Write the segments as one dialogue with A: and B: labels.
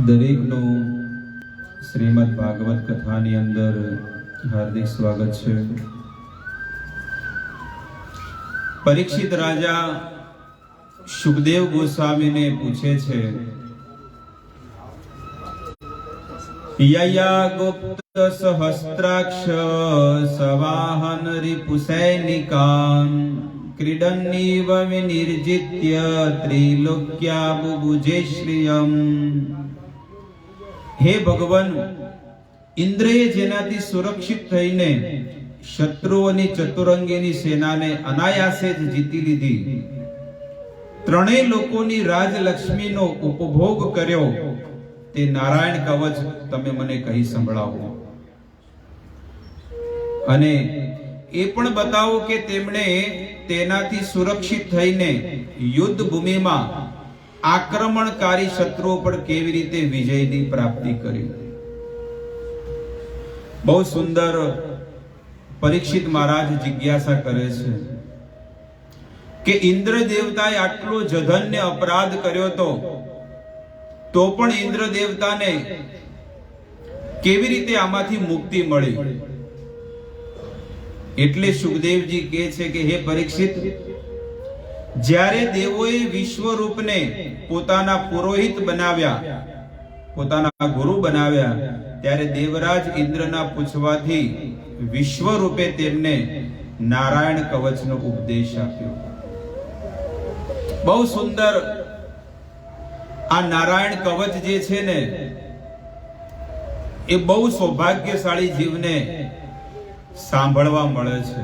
A: દરેકનું શ્રીમદ ભાગવત કથાની અંદર હાર્દિક સ્વાગત છે. પરીક્ષિત રાજા સુખદેવ ગોસ્વામીને પૂછે છે, યયા ગુપ્ત સહસ્ત્રાક્ષ સવાહન રિપુસૈનિકાન ક્રીડન્નીવ વિનિર્જિત્ય ત્રિલોક્યા બુભુજે શ્રિયમ. હે ભગવાન, ઇન્દ્રએ જેનાથી સુરક્ષિત થઈને શત્રુઓની ચતુરંગીની સેનાને અનાયાસે જ જીતી લીધી, ત્રણેય લોકોની રાજલક્ષ્મીનો ઉપભોગ કર્યો, તે નારાયણ કવચ તમે મને કહી સંભળાવો. અને એ પણ બતાવો કે તેમણે તેનાથી સુરક્ષિત થઈને યુદ્ધ ભૂમિમાં આક્રમણકારી શત્રુઓ પર કેવી રીતે વિજયની પ્રાપ્તિ કરી. બહુ સુંદર પરીક્ષિત મહારાજ જિજ્ઞાસા કરે છે કે ઇન્દ્ર દેવતાએ આટલો જઘન્ય અપરાધ કર્યો તો પણ ઇન્દ્ર દેવતાને કેવી રીતે આમાંથી મુક્તિ મળી. એટલે સુખદેવજી કહે છે કે હે પરીક્ષિત, જ્યારે દેવોએ વિશ્વરૂપને પોતાના પુરોહિત બનાવ્યા, પોતાના ગુરુ બનાવ્યા, ત્યારે દેવરાજ ઇન્દ્રના પૂછવાથી વિશ્વરૂપે તેમને નારાયણ કવચનો ઉપદેશ આપ્યો. બહુ સુંદર આ નારાયણ કવચ જે છે ને, એ બહુ સૌભાગ્યશાળી જીવને સાંભળવા મળે છે.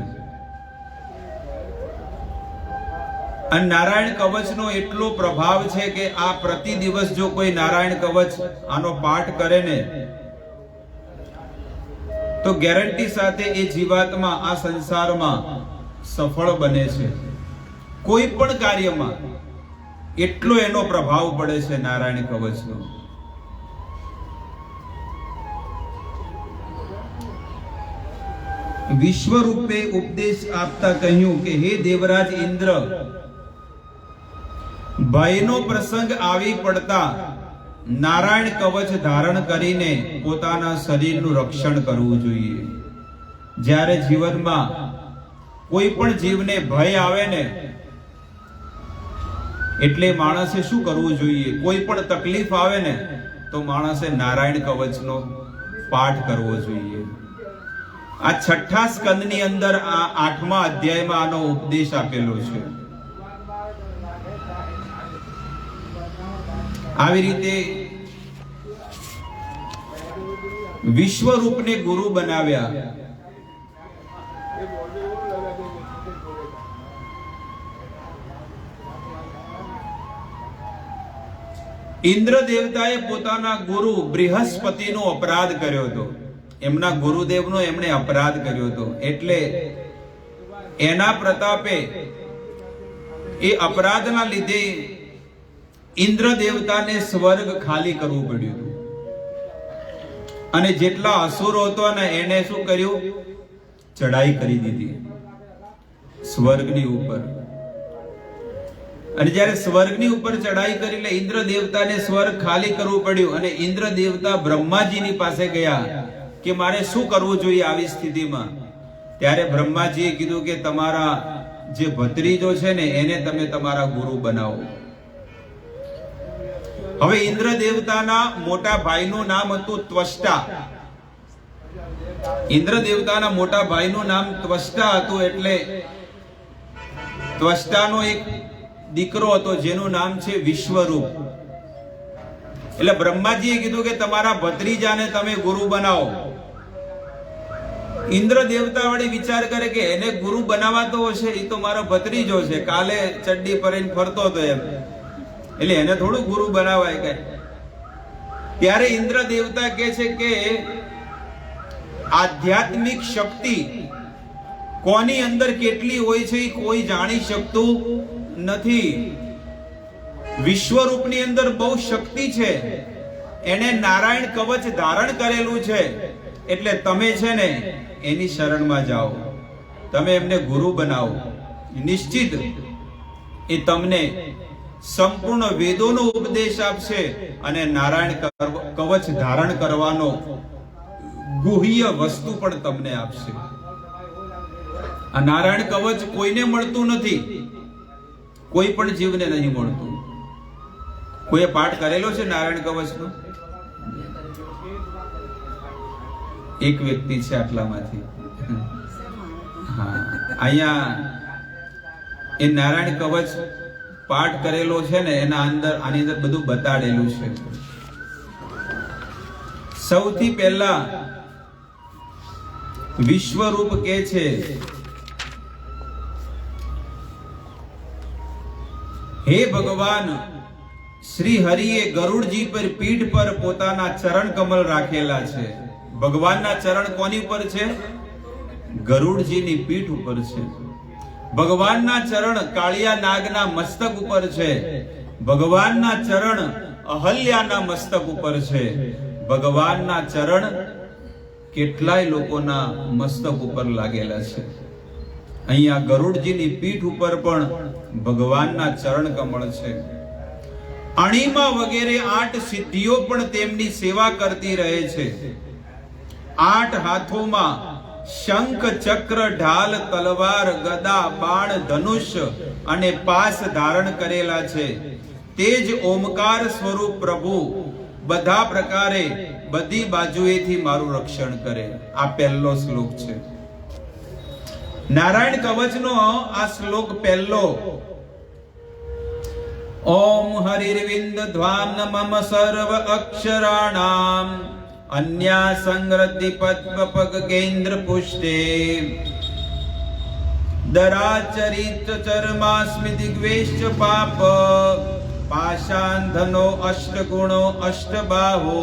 A: અને નારાયણ કવચનો એટલો પ્રભાવ છે કે આ પ્રતિ દિવસ જો કોઈ નારાયણ કવચ આનો પાઠ કરે ને, તો ગેરંટી સાથે એ જીવાત્મા આ સંસારમાં સફળ બને છે. કોઈ પણ કાર્યમાં એટલો એનો પ્રભાવ પડે છે નારાયણ કવચનો. વિશ્વરૂપે ઉપદેશ આપતા કહ્યું કે હે દેવરાજ ઇન્દ્ર, ભયનો પ્રસંગ આવી પડતા નારાયણ કવચ ધારણ કરીને પોતાના શરીરનું રક્ષણ કરવું જોઈએ. જ્યારે જીવનમાં કોઈ પણ જીવને ભય આવે ને, એટલે માણસે શું કરવું જોઈએ? કોઈ પણ તકલીફ આવે ને તો માણસે નારાયણ કવચનો પાઠ કરવો જોઈએ. આ 6થા સ્કંદની અંદર આ 8મા અધ્યાયમાં આનો ઉપદેશ આપેલો છે. આવી રીતે વિશ્વરૂપને ગુરુ બનાવ્યા. ઇન્દ્ર દેવતાએ પોતાના ગુરુ બૃહસ્પતિનો અપરાધ કર્યો હતો. એમના ગુરુદેવનો એમણે અપરાધ કર્યો હતો. એટલે એના પ્રતાપે એ અપરાધના લીધે ઇન્દ્ર દેવતાને સ્વર્ગ ખાલી કરવું પડ્યું. અને જેટલા અસુરો હતો ને, એને શું કર્યું? ચડાઈ કરી દીધી સ્વર્ગની ઉપર. અને જ્યારે સ્વર્ગની ઉપર ચડાઈ કરી, એટલે ઇન્દ્ર દેવતાને સ્વર્ગ ખાલી કરવું પડ્યું. અને ઇન્દ્ર દેવતા બ્રહ્માજીની પાસે ગયા કે મારે શું કરવું જોઈએ આવી સ્થિતિમાં. ત્યારે બ્રહ્માજીએ કીધું કે તમારા જે ભત્રીજો છે ને, એને તમે તમારા ગુરુ બનાવો. હવે ઇન્દ્ર દેવતાના મોટા ભાઈનું નામ હતું ત્વષ્ટા. ઇન્દ્ર દેવતાના મોટા ભાઈનું નામ ત્વષ્ટા હતું. એટલે ત્વષ્ટાનો એક દીકરો હતો જેનું નામ છે વિશ્વરૂપ. એટલે બ્રહ્માજીએ કીધું કે તમારા ભત્રીજાને તમે ગુરુ બનાવો. ઇન્દ્ર દેવતા વળી વિચાર કરે કે એને ગુરુ બનાવાતો હશે, એ તો મારો ભત્રીજો છે, કાલે ચડ્ડી પહેરીને ફરતો હતો એમ, એટલે એને થોડું ગુરુ બનાવાય કઈ. ત્યારે ઇન્દ્ર દેવતા કહે છે કે આધ્યાત્મિક શક્તિ કોની અંદર કેટલી હોય છે એ કોઈ જાણી શકતું નથી. વિશ્વરૂપની અંદર બહુ શક્તિ છે. એને નારાયણ કવચ ધારણ કરેલું છે. એટલે તમે છે ને એની શરણમાં જાઓ, તમે એમને ગુરુ બનાવો. નિશ્ચિત એ તમને સંપૂર્ણ વેદોનો ઉપદેશ આપશે અને નારાયણ કવચ ધારણ કરવાનો ગુહ્ય વસ્તુ પણ તમને આપશે. આ નારાયણ કવચ કોઈને મળતું નથી, કોઈ પણ જીવને નહીં મળતું. કોઈએ પાઠ કરેલો છે નારાયણ કવચનો? એક વ્યક્તિ છે આટલામાંથી. હા, અહીંયા એ નારાયણ કવચ પાઠ કરેલો છે ને, એના અંદર આની અંદર બધું બતાડેલું છે. સૌથી પહેલા વિશ્વરૂપ કે છે, હે ભગવાન, શ્રી હરિએ ગરુડજી પર પીઠ પર પોતાના ચરણ કમલ રાખેલા છે. ભગવાનના ચરણ કોની ઉપર છે? ગરુડજીની પીઠ ઉપર છે. ભગવાનના ચરણ કાળિયા નાગના મસ્તક ઉપર છે. ભગવાનના ચરણ અહલ્યાના મસ્તક ઉપર છે. ભગવાનના ચરણ કેટલાય લોકોના મસ્તક ઉપર લાગેલા છે. અહીંયા ગરુડજીની પીઠ ઉપર પણ ભગવાનના ચરણ કમળ છે. અણીમાં વગેરે 8 સિદ્ધિઓ પણ તેમની સેવા કરતી રહે છે. 8 હાથોમાં શંખ, ચક્ર, ઢાલ, તલવાર, ગદા, બાણ, ધનુષ અને પાસ ધારણ કરેલા છે. તે જ ઓમકાર સ્વરૂપ પ્રભુ બધા પ્રકારે બધી બાજુએથી મારું રક્ષણ કરે. આ પહેલો શ્લોક છે નારાયણ કવચનો. આ શ્લોક પહેલો. ઓમ હરિર્વિંદ ધ્વાન મમ સર્વ અક્ષરાણામ અન્યા સંગ્રતિ પદ્મ પગ કેન્દ્ર પુષ્ટે દરાચરિત ચર્માસ્મિ દિગ્વેશ્ચ પાપ પાશાંધનો અષ્ટગુણો અષ્ટબાહો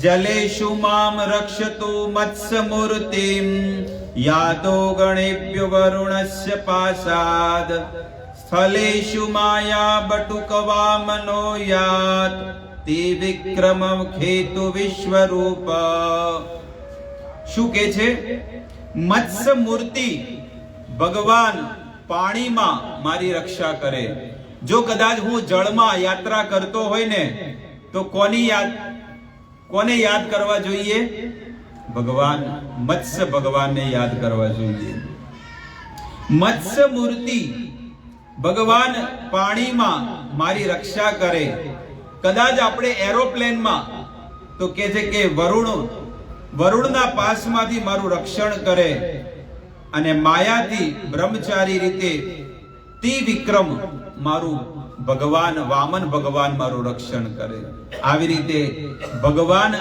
A: જલેષુ મામ રક્ષતુ મત્સ્ય મૂર્તિમ યાદો ગણેભ્યો વરુણસ્ય પાશાદ સ્થલેષુ માયા બટુક વામનો યાત તે વિક્રમ ખેતુ વિશ્વરૂપ. શું કે છે? મત્સ્ય મૂર્તિ ભગવાન પાણીમાં મારી રક્ષા કરે. જો કદાચ હું જળમાં યાત્રા કરતો હોય ને, તો કોને યાદ કરવા જોઈએ? ભગવાન મત્સ્ય ભગવાનને યાદ કરવા જોઈએ. મત્સ્ય મૂર્તિ ભગવાન પાણીમાં મારી રક્ષા કરે. કદાચ આપણે એરોપ્લેનમાં તો કે છે કે વરુણના પાસમાંથી મારું રક્ષણ કરે, અને માયાથી બ્રહ્મચારી રીતે ત્રિવિક્રમ મારું ભગવાન વામન ભગવાન મારું રક્ષણ કરે. આવી રીતે ભગવાન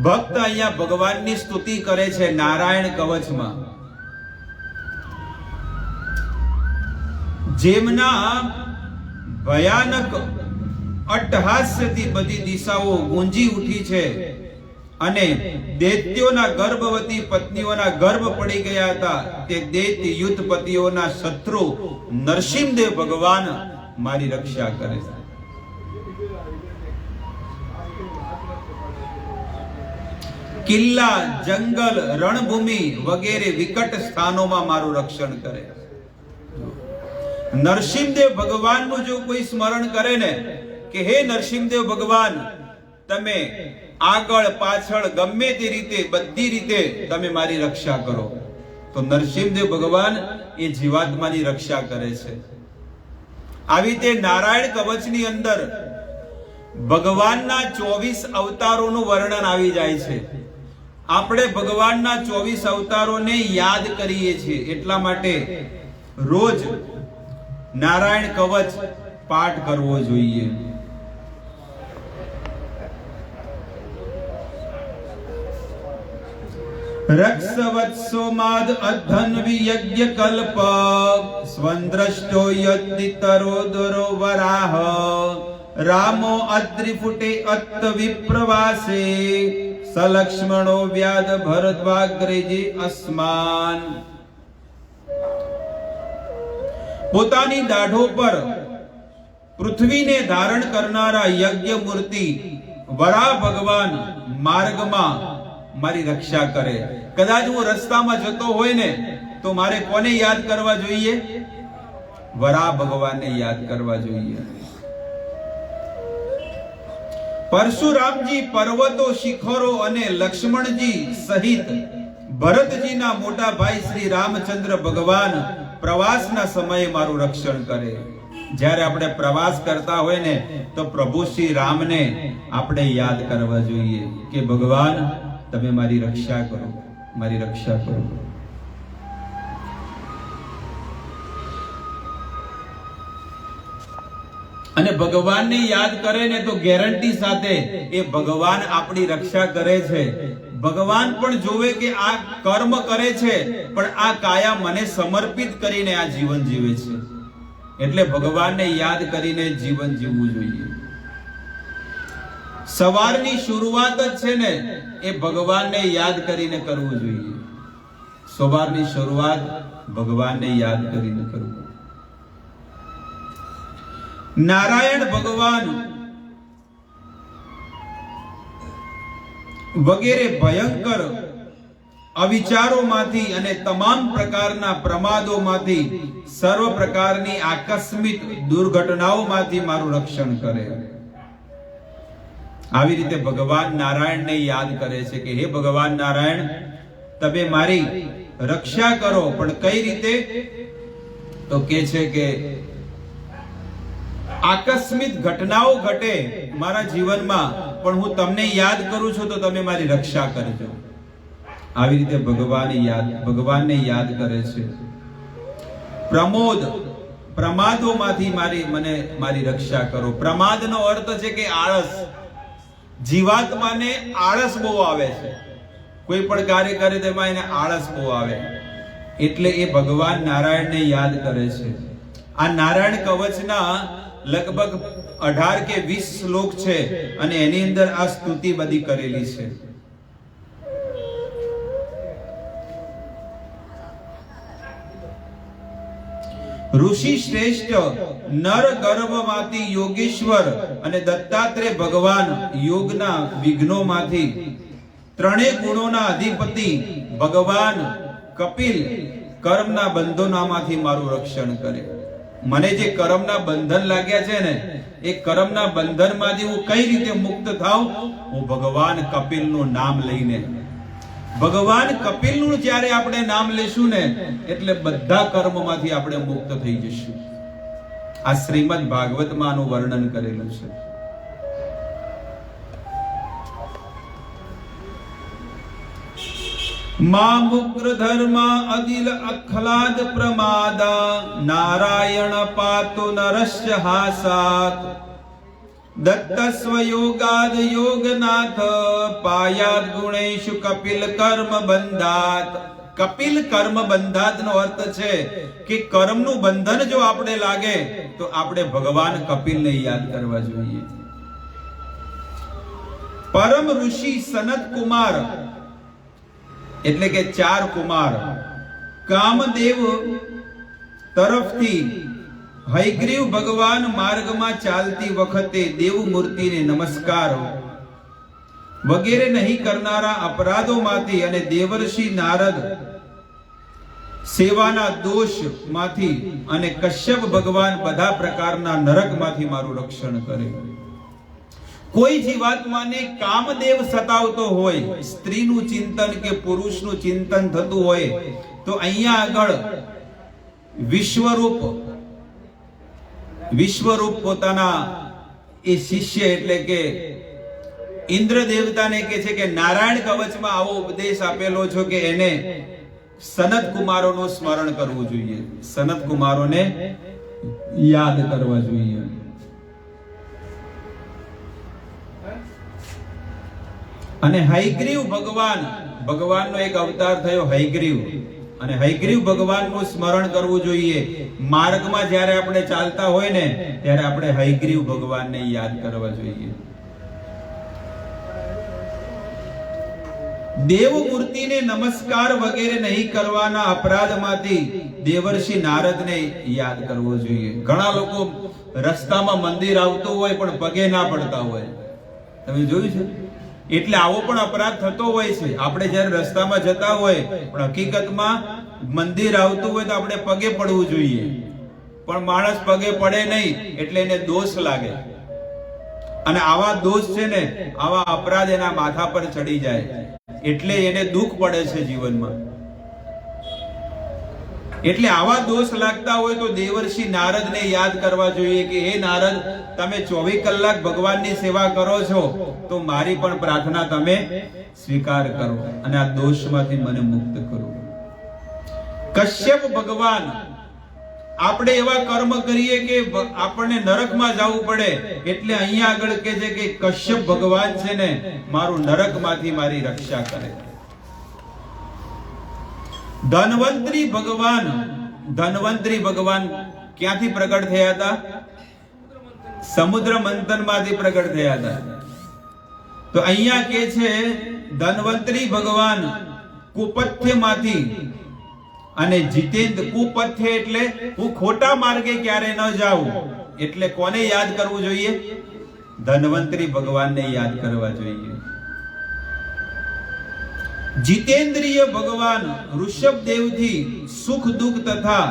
A: ભક્ત અહીંયા ભગવાનની સ્તુતિ કરે છે નારાયણ કવચમાં. જેમના ભયાનક અટ્ટહાસ્યથી બધી દિશાઓ ગુંજી ઉઠી છે અને દૈત્યોના ગર્ભવતી પત્નીઓના ગર્ભ પડી ગયા હતા, તે દૈત્ય યુદ્ધપતિઓના શત્રુ નરસિંહદેવ ભગવાન મારી રક્ષા કરે છે. કિલ્લા, જંગલ, રણભૂમિ વગેરે વિકટ સ્થાનોમાં મારું રક્ષણ કરે. નરસિંહદેવ ભગવાનનું જો કોઈ સ્મરણ કરે ને કે હે નરસિંહદેવ ભગવાન, તમે આગળ પાછળ ગમે તે રીતે બધી રીતે તમે મારી રક્ષા કરો, તો નરસિંહદેવ ભગવાન એ જીવાત્માની રક્ષા કરે છે. આવી રીતે નારાયણ કવચની અંદર ભગવાનના 24 અવતારોનું વર્ણન આવી જાય છે. આપણે ભગવાનના 24 અવતારોને યાદ કરીએ છીએ, એટલા માટે રોજ નારાયણ કવચ પાઠ કરવો જોઈએ. રક્ષવત્સો માદ અધન્વી યજ્ઞ કલ્પ સ્વંદ્રષ્ટો યદ્દિતરો દરો વરાહ રામો અદ્રિફુટે અત્ત વિપ્રવાસે સલક્ષ્મણો વ્યાદ ભરદ્વાગ્રેજી અસ્માન. પોતાની દાઢો પર પૃથ્વીને ધારણ કરનારા યજ્ઞ મૂર્તિ વરાહ ભગવાન માર્ગમાં મારી રક્ષા કરે. કદાચ હું રસ્તામાં જતો હોય ને, તો મારે કોને યાદ કરવા જોઈએ? વરા ભગવાનને યાદ કરવા જોઈએ. પરશુરામજી પર્વતો, શિખરો અને લક્ષ્મણજી સહિત ભરતજીના મોટા ભાઈ શ્રી રામચંદ્ર ભગવાન પ્રવાસના સમયે મારું રક્ષણ કરે. જ્યારે આપણે પ્રવાસ કરતા હોય ને તો પ્રભુ શ્રી રામને આપણે યાદ કરવા જોઈએ કે ભગવાન તમે મારી રક્ષા કરો, મારી રક્ષા કરો. અને ભગવાનને યાદ કરે ને તો ગેરંટી સાથે એ ભગવાન આપણી રક્ષા કરે છે. ભગવાન પણ જોવે કે આ કર્મ કરે છે પણ આ કાયા મને સમર્પિત કરીને આ જીવન જીવે છે, એટલે ભગવાનને યાદ કરીને જીવન જીવવું જોઈએ. સવારની શરૂઆત જ છે ને એ ભગવાનને યાદ કરીને કરવું જોઈએ. સવારની શરૂઆત ભગવાનને યાદ કરીને કરવું. નારાયણ ભગવાન વગેરે ભયંકર અવિચારોમાંથી અને તમામ પ્રકારના પ્રમાદોમાંથી, સર્વ પ્રકારની આકસ્મિક દુર્ઘટનાઓમાંથી મારું રક્ષણ કરે. આવી રીતે ભગવાન નારાયણને યાદ કરે છે કે હે ભગવાન નારાયણ તમે મારી રક્ષા કરો. પણ કઈ રીતે? તો કે છે કે આકસ્મિક ઘટનાઓ ઘટે મારા જીવનમાં પણ હું તમને યાદ કરું છું તો તમે મારી રક્ષા કરજો. આવી રીતે ભગવાનને યાદ કરે છે. પ્રમોદ, પ્રમાદોમાંથી મારી રક્ષા કરો. પ્રમાદનો અર્થ છે કે આળસ. જીવાત્માને આળસ બહુ આવે છે, કોઈ પણ કાર્ય કરે તેમાં એને આળસ બહુ આવે, એટલે એ ભગવાન નારાયણને યાદ કરે છે. આ નારાયણ કવચના લગભગ 18 કે 20 શ્લોક છે અને એની અંદર આ સ્તુતિ બધી કરેલી છે. ઋષિ શ્રેષ્ઠ નર ગર્ભમાંથી યોગેશ્વર અને દત્તાત્રેય ભગવાન યોગના વિઘ્નોમાંથી, ત્રણેય ગુણોના અધિપતિ ભગવાન કપિલ કર્મના બંધનોમાંથી મારું રક્ષણ કરે. મને જે કર્મના બંધન લાગ્યા છે ને એ કર્મના બંધનમાંથી હું કઈ રીતે મુક્ત થાઉં? હું ભગવાન કપિલનું નામ લઈને. ભગવાન કપિલનું જ્યારે આપણે નામ લેશું ને એટલે બધા કર્મમાંથી આપણે મુક્ત થઈ જશું. આ શ્રીમદ ભાગવતમાં આનું વર્ણન કરેલું છે. મા મુક્ર ધર્મ અદિલ અખલાદ પ્રમાદા, નારાયણ પાતુ નરસ્ય હાસાત, દત્તસ્વ યોગાદ યોગનાથ, પાયાદ ગુણેશુ કપિલ કર્મ બંધાત. કપિલ કર્મ બંધાત નો અર્થ છે કે કર્મનું બંધન જો આપણે લાગે તો આપણે ભગવાન કપિલને યાદ કરવા જોઈએ. પરમ ઋષિ સનત કુમાર એટલે કે 4 કુમાર કામદેવ તરફથી હયગ્રીવ ભગવાન માર્ગમાં ચાલતી વખતે દેવ મૂર્તિને નમસ્કાર વગેરે નહીં કરનારા અપરાધોમાંથી અને દેવર્ષિ નારદ સેવાના દોષમાંથી અને કશ્યપ ભગવાન બધા પ્રકારના નરકમાંથી મારું રક્ષણ કરે. કોઈ જીવાત્માને કામદેવ સતાવતો હોય, સ્ત્રીનું ચિંતન કે પુરુષનું ચિંતન થતું હોય તો અહીંયા આગળ વિશ્વરૂપ પોતાના એ શિષ્ય એટલે કે ઇન્દ્ર દેવતાને કહે છે કે નારાયણ કવચમાં આવો ઉપદેશ આપેલો છો કે એને સનત કુમારોનું સ્મરણ કરવું જોઈએ, સનત કુમારોને યાદ કરવા જોઈએ. અને હયગ્રીવ ભગવાનનો એક અવતાર થયો હયગ્રીવ, અને હયગ્રીવ ભગવાનનું સ્મરણ કરવું જોઈએ. માર્ગમાં જ્યારે આપણે ચાલતા હોય ને ત્યારે આપણે હયગ્રીવ ભગવાનને યાદ કરવા જોઈએ. દેવ મૂર્તિને નમસ્કાર વગેરે નહીં કરવાના અપરાધમાંથી દેવર્ષિ નારદને યાદ કરવો જોઈએ. ઘણા લોકો રસ્તામાં મંદિર આવતું હોય પણ પગે ના પડતા હોય, તમે જોયું છે? એટલે આવો પણ અપરાધ થતો હોય છે. આપણે જ્યારે રસ્તામાં જતા હોય પણ હકીકતમાં મંદિર આવતું હોય તો આપણે પગે પડવું જોઈએ. પણ માણસ પગે પડે નહીં એટલે એને દોષ લાગે, અને આવા દોષ છે ને, આવા અપરાધ એના માથા પર ચડી જાય એટલે એને દુઃખ પડે છે જીવનમાં. એટલે આવા દોષ લાગતા હોય તો દેવર્ષિ નારદને યાદ કરવા જોઈએ કે હે નારદ, તમે 24 કલાક ભગવાનની સેવા કરો છો તો મારી પણ પ્રાર્થના તમે સ્વીકાર કરો અને આ દોષમાંથી મને મુક્ત કરો. કશ્યપ ભગવાન, આપણે એવા કર્મ કરીએ કે આપણને નરકમાં જવું પડે, એટલે અહીંયા આગળ કહે છે કે કશ્યપ ભગવાન છે ને મારું નરકમાંથી મારી રક્ષા કરે. ધન્વંતરી ભગવાન, ધન્વંતરી ભગવાન ક્યાંથી પ્રગટ થયા હતા? સમુદ્ર મંથનમાંથી પ્રગટ થયા હતા. તો અહીંયા કે છે ધન્વંતરી ભગવાન કુપથ્યમાંથી, અને જીતેન્દ્ર, કુપથ્ય એટલે હું ખોટા માર્ગે ક્યારે ન જાઉં, એટલે કોને યાદ કરવું જોઈએ? ધન્વંતરી ભગવાનને યાદ કરવા જોઈએ. જીતેન્દ્રિય ભગવાન ઋષભદેવથી સુખ દુઃખ તથા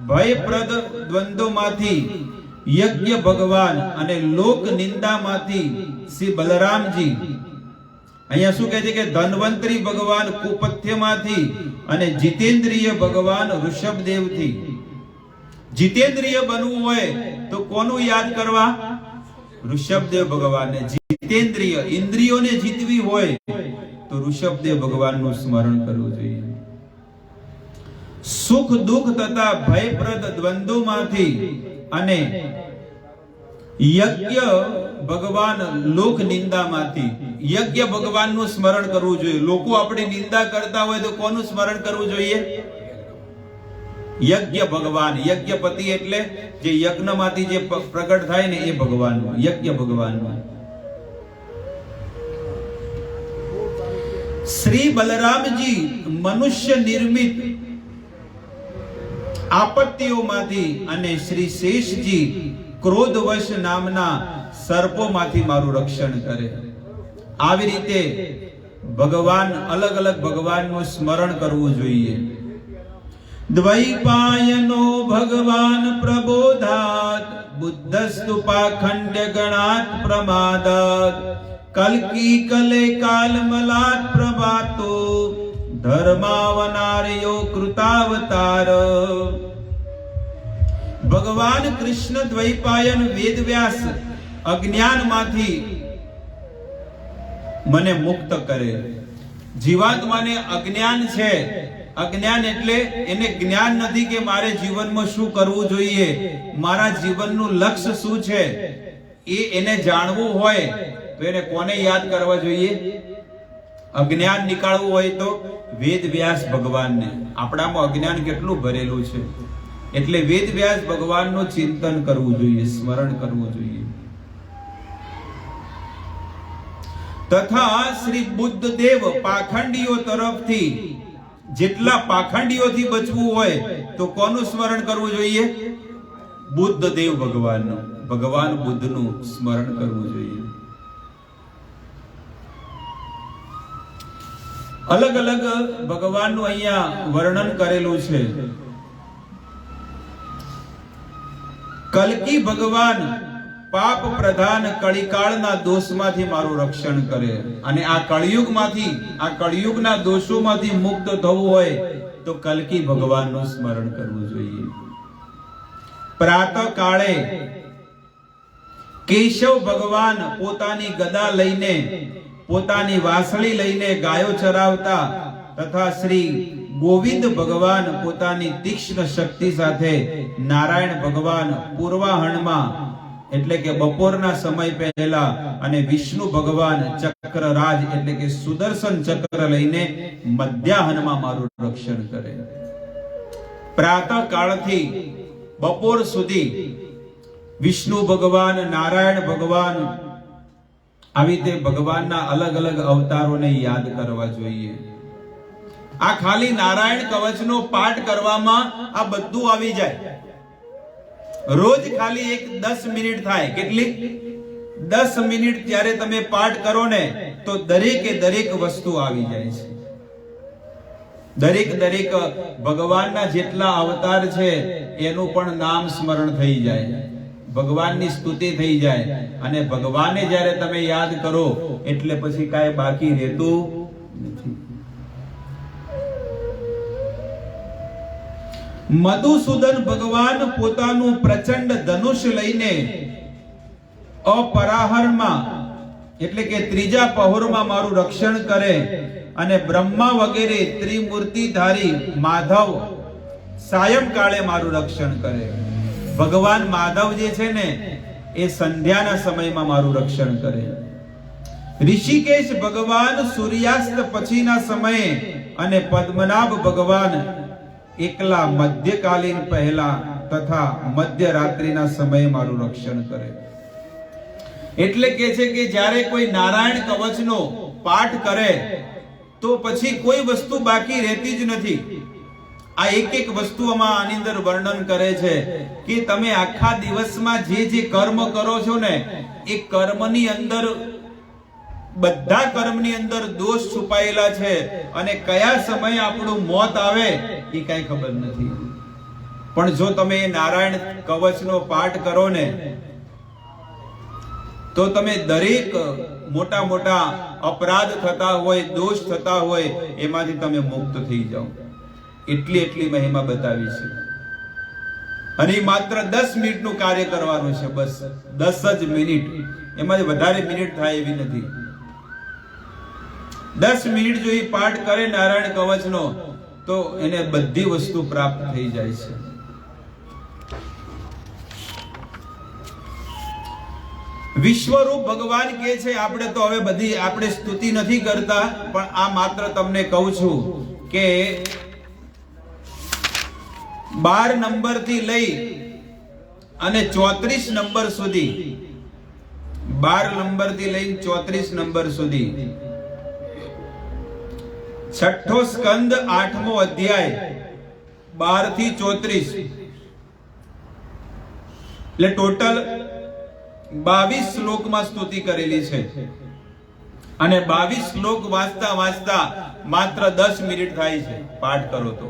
A: ભયપ્રદ દ્વંદ્વમાંથી યજ્ઞ ભગવાન અને લોક નિંદામાંથી શ્રી બલરામજી. અહીંયા શું કહે છે કે ધન્વંતરી ભગવાન કુપથ્યમાંથી અને જીતેન્દ્રિય ભગવાન ઋષભદેવથી. જીતેન્દ્રિય બનવું હોય તો કોનું યાદ કરવા? ઋષભદેવ ભગવાનને. જીતેન્દ્રિય, ઇન્દ્રિયોને જીતવી હોય તો ઋષભદેવ ભગવાનનું સ્મરણ કરવું જોઈએ. સુખ દુઃખ તથા ભયપ્રદ દ્વંદ્વમાંથી અને યજ્ઞ ભગવાન લોક નિંદામાંથી. યજ્ઞ ભગવાનનું સ્મરણ કરવું જોઈએ. લોકો આપણી નિંદા કરતા હોય તો કોનું સ્મરણ કરવું જોઈએ? યજ્ઞ ભગવાન. યજ્ઞપતિ એટલે જે યજ્ઞમાંથી જે પ્રગટ થાય ને એ ભગવાનનું, યજ્ઞ ભગવાનનું. શ્રી બલરામજી મનુષ્ય નિર્મિત આપત્તિઓમાંથી અને શ્રી શેષજી ક્રોધવશ નામના સર્પોમાંથી મારું રક્ષણ કરે. આવી રીતે ભગવાન, અલગ અલગ ભગવાનનું સ્મરણ કરવું જોઈએ. દ્વૈપાયનો ભગવાન પ્રબોધાત બુદ્ધસ્તુ પાખંડ્ય ગણાત પ્રમાદાત કલ્કી કલે કાલમલાત પ્રભાતો ધર્માવનાર્યો કૃતાવતાર. ભગવાન કૃષ્ણ દ્વૈપાયન વેદવ્યાસ અજ્ઞાનમાંથી મને મુક્ત કરે. જીવાત્માને અજ્ઞાન છે. અજ્ઞાન એટલે એને જ્ઞાન નથી કે મારે જીવનમાં શું કરવું જોઈએ, મારા જીવનનું લક્ષ્ય શું છે. એ એને જાણવું હોય તો એને કોને યાદ કરવા જોઈએ? અજ્ઞાન નીકાળવું હોય તો વેદવ્યાસ ભગવાનને. આપણામાં અજ્ઞાન કેટલું ભરેલું છે, એટલે વેદવ્યાસ ભગવાનનું ચિંતન કરવું જોઈએ, સ્મરણ કરવું જોઈએ. તથા શ્રી બુદ્ધદેવ પાખંડીઓ તરફથી, જેટલા પાખંડીઓથી બચવું હોય તો કોનું સ્મરણ કરવું જોઈએ? બુદ્ધદેવ ભગવાનનું, ભગવાન બુદ્ધનું સ્મરણ કરવું જોઈએ. અલગ અલગ ભગવાનનું અહીંયા વર્ણન કરેલું છે. કલ્કી ભગવાન પાપ પ્રધાન કળીકાળના દોષમાંથી મારું રક્ષણ કરે, અને આ કળિયુગમાંથી, આ કળિયુગના દોષોમાંથી મુક્ત થવું હોય તો કલ્કી ભગવાનનું સ્મરણ કરવું જોઈએ. પ્રાતઃ કાળે કેશવ ભગવાન પોતાની ગદા લઈને, પોતાની વાસળી લઈને ગાયો ચરાવતા, તથા શ્રી ગોવિંદ ભગવાન પોતાની તીક્ષ્ણ શક્તિ સાથે નારાયણ ભગવાન પૂર્વાહણમાં એટલે કે બપોરના સમય પહેલા, અને વિષ્ણુ ભગવાન ચક્રરાજ એટલે કે સુદર્શન ચક્ર લઈને મધ્યાહનમાં મારું રક્ષણ કરે. પ્રાતઃ કાળથી બપોર સુધી વિષ્ણુ ભગવાન, નારાયણ ભગવાન, આવી રીતે ભગવાનના અલગ અલગ અવતારોને યાદ કરવા જોઈએ. આ ખાલી નારાયણ કવચનો પાઠ કરવામાં આ બધું આવી જાય. રોજ ખાલી એક 10 મિનિટ થાય. કેટલી? 10 મિનિટ જ્યારે તમે પાઠ કરો ને તો દરેકે દરેક વસ્તુ આવી જાય છે. દરેક ભગવાનના જેટલા અવતાર છે એનું પણ નામ સ્મરણ થઈ જાય, ભગવાનની સ્તુતિ થઈ જાય, અને ભગવાને જ્યારે તમે યાદ કરો એટલે પછી કાંઈ બાકી રહેતું નથી. મધુસૂદન ભગવાન પોતાનું પ્રચંડ ધનુષ લઈને અપરાહરમાં એટલે કે ત્રીજા પહોરમાં મારું રક્ષણ કરે, અને બ્રહ્મા વગેરે ત્રિમૂર્તિધારી માધવ સાયંકાળે મારું રક્ષણ કરે. ભગવાન માધવ જે છે ને એ સંધ્યાના સમયમાં મારું રક્ષણ કરે. ઋષિકેશ ભગવાન સૂર્યાસ્ત પછીના સમયે અને પદ્મનાભ ભગવાન એકલા મધ્યકાલીન પહેલા તથા મધ્યરાત્રિના સમયે મારું રક્ષણ કરે. એટલે કે છે કે જ્યારે કોઈ નારાયણ કવચનો પાઠ કરે તો પછી કોઈ વસ્તુ બાકી રહેતી જ નથી. આ એક વસ્તુમાં આની અંદર વર્ણન કરે છે કે તમે આખા દિવસમાં જે કર્મ કરો છો ને એ કર્મની અંદર, બધા કર્મની અંદર દોષ છુપાયેલા છે, અને કયા સમયે આપણું મોત આવે એ કઈ ખબર નથી. પણ જો તમે નારાયણ કવચનો પાઠ કરો ને તો તમે દરેક મોટા અપરાધ થતા હોય, દોષ થતા હોય, એમાંથી તમે મુક્ત થઈ જાઓ. એટલી મહિમા બતાવી છે. અને માત્ર 10 મિનિટનું કાર્ય કરવાનું છે, બસ 10 જ મિનિટ, એમાંથી વધારે મિનિટ થાય એવી નથી. 10 મિનિટ જો એ પાઠ કરે નારાયણ કવચનો તો એને બધી વસ્તુ પ્રાપ્ત થઈ જાય છે. વિશ્વરૂપ ભગવાન કહે છે, આપણે તો હવે બધી આપણે સ્તુતિ નથી કરતા, પણ આ માત્ર તમને કહું છું કે 12 નંબર થી લઈ અને 34 નંબર સુધી, 12 નંબર થી લઈ 34 નંબર સુધી, 6ઠ્ઠો સ્કંદ 8મો અધ્યાય 12 થી 34, એટલે ટોટલ 22 શ્લોકમાં સ્તુતિ કરેલી છે. અને 22 શ્લોક વાંચતા માત્ર 10 મિનિટ થાય છે પાઠ કરો તો.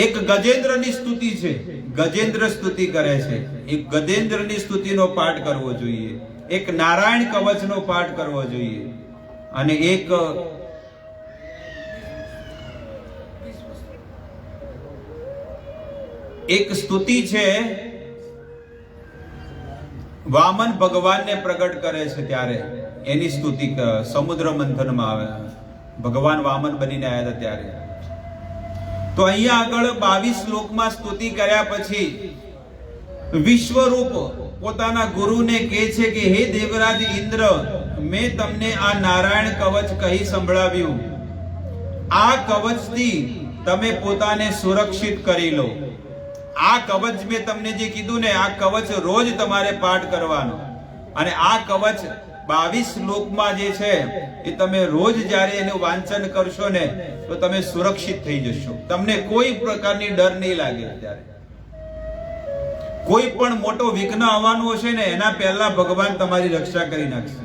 A: એક ગજેન્દ્રની સ્તુતિ છે, ગજેન્દ્ર સ્તુતિ કરે છે, એક ગજેન્દ્રની સ્તુતિનો પાઠ કરવો જોઈએ, એક નારાયણ કવચનો પાઠ કરવો જોઈએ, અને એક સ્તુતિ છે વામન ભગવાનને પ્રગટ કરે છે ત્યારે એની સ્તુતિ સમુદ્ર મંથનમાં આવે, ભગવાન વામન બનીને આવ્યા હતા ત્યારે. તો અહીંયા આગળ 22 શ્લોકમાં સ્તુતિ કર્યા પછી વિશ્વરૂપ પોતાના ગુરુને કહે છે કે હે દેવરાજ ઇન્દ્ર, મેં તમને આ નારાયણ કવચ કહી સંભળાવ્યું, આ કવચથી તમે પોતાને સુરક્ષિત કરી લો. આ કવચ મેં તમને જે કીધું ને, આ કવચ રોજ તમારે પાઠ કરવાનો, અને આ કવચ 22 શ્લોકમાં જે છે એ તમે રોજ જ્યારે એનું વાંચન કરશો ને તો તમે સુરક્ષિત થઈ જશો. તમને કોઈ પ્રકારની ડર નહીં લાગે. ત્યારે કોઈ પણ મોટો વિઘ્ન આવવાનું હશે ને એના પહેલા ભગવાન તમારી રક્ષા કરી નાખશે.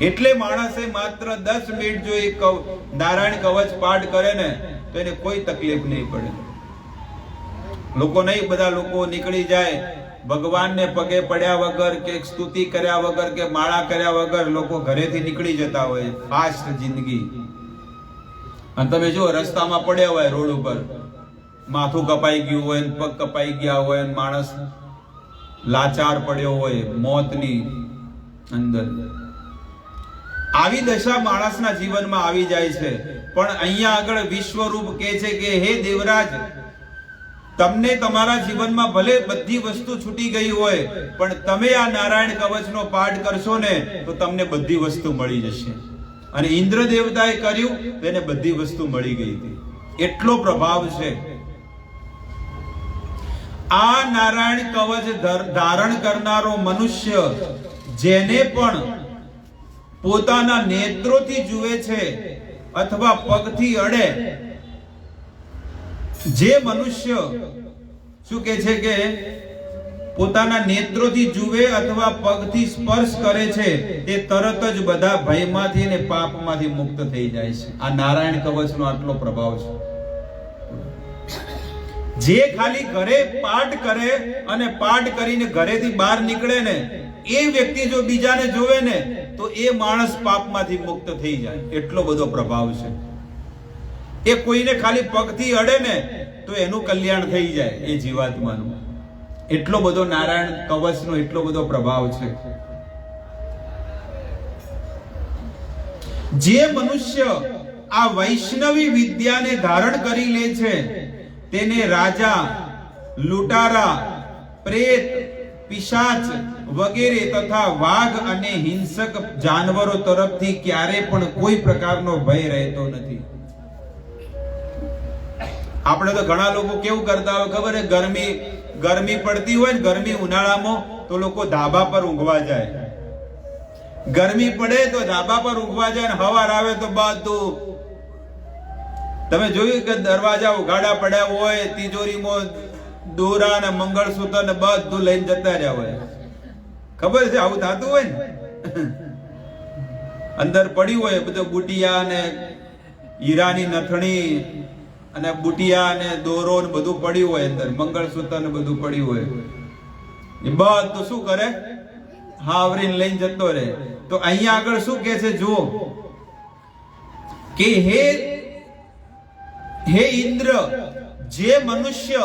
A: એટલે માણસે માત્ર 10 મિનિટ જો એ નારાયણ કવચ પાઠ કરે ને તો એને કોઈ તકલીફ નહીં પડે. લોકો નહીં, બધા લોકો નીકળી જાય ભગવાનને પગે પડ્યા વગર કે સ્તુતિ કર્યા વગર કે માળા કર્યા વગર લોકો ઘરેથી નીકળી જતા હોય, ફાસ્ટ જિંદગી. અને તમે જો રસ્તામાં પડ્યા હોય, રોડ ઉપર માથું કપાઈ ગયું હોય, પગ કપાઈ ગયા હોય, માણસ લાચાર પડ્યો હોય મોતની અંદર, આવી દશા માણસના જીવનમાં આવી જાય છે. પણ અહીંયા આગળ વિશ્વરૂપ કહે છે કે હે દેવરાજ, તમને તમારા જીવનમાં ભલે બધી વસ્તુ છૂટી ગઈ હોય, પણ તમે આ નારાયણ કવચનો પાઠ કરશો ને તો તમને બધી વસ્તુ મળી જશે. અને ઇન્દ્ર દેવતાએ કર્યું તો એને બધી વસ્તુ મળી ગઈ હતી. એટલો પ્રભાવ છે. આ નારાયણ કવચ ધારણ કરનારો મનુષ્ય જેને પણ પોતાના નેત્રોથી જુએ છે અથવા પગથી અડે, જે મનુષ્ય શું કહે છે કે પોતાના નેત્રોથી જુએ અથવા પગથી સ્પર્શ કરે છે તે તરત જ બધા ભયમાંથી અને પાપમાંથી મુક્ત થઈ જાય છે. આ નારાયણ કવચનો આટલો પ્રભાવ છે. જે ખાલી ઘરે પાઠ કરે અને પાઠ કરીને ઘરેથી બહાર નીકળે ને એ વ્યક્તિ જો બીજાને જોવે ને તો એ માણસ પાપમાંથી મુક્ત થઈ જાય. એટલો બધો પ્રભાવ છે. એ કોઈને ખાલી પગથી અડે ને તો એનું કલ્યાણ થઈ જાય એ જીવાત્માનું. એટલો બધો નારાયણ કવચનો એટલો બધો પ્રભાવ છે. જે મનુષ્ય આ વૈષ્ણવી વિદ્યાને ધારણ કરી લે છે તેને રાજા, લૂંટારા, પ્રેત, પિશાચ વગેરે તથા વાઘ અને હિંસક જાનવરો તરફથી ક્યારે પણ કોઈ પ્રકારનો ભય રહેતો નથી. આપણે તો ઘણા લોકો કેવું કરતા હોય ખબર છે, ગરમી પડતી હોય ને, ગરમી ઉનાળામાં તો લોકો ધાબા પર ઊંઘવા જાય. ગરમી પડે તો ધાબા પર ઊંઘવા જાય ને હવાર આવે તો બધું તમે જોયું કે દરવાજા ઉઘાડા પડ્યા હોય, તિજોરીમાં દોરા ને મંગળસૂત્ર ને બધું લઈને જતા રહ્યા હોય. ખબર છે આવું થતું હોય ને? અંદર પડ્યું હોય બધું બુટિયા ને હીરાની નથણી અને બુટિયા ને દોરો ને બધું પડ્યું હોય, અંદર મંગળસૂત્ર ને બધું પડ્યું હોય. એ બધું શું કરે? હાવરીને લઈને જતો રહે. તો અહીંયા આગળ શું કહે છે જુઓ કે હે ઇન્દ્ર, જે મનુષ્ય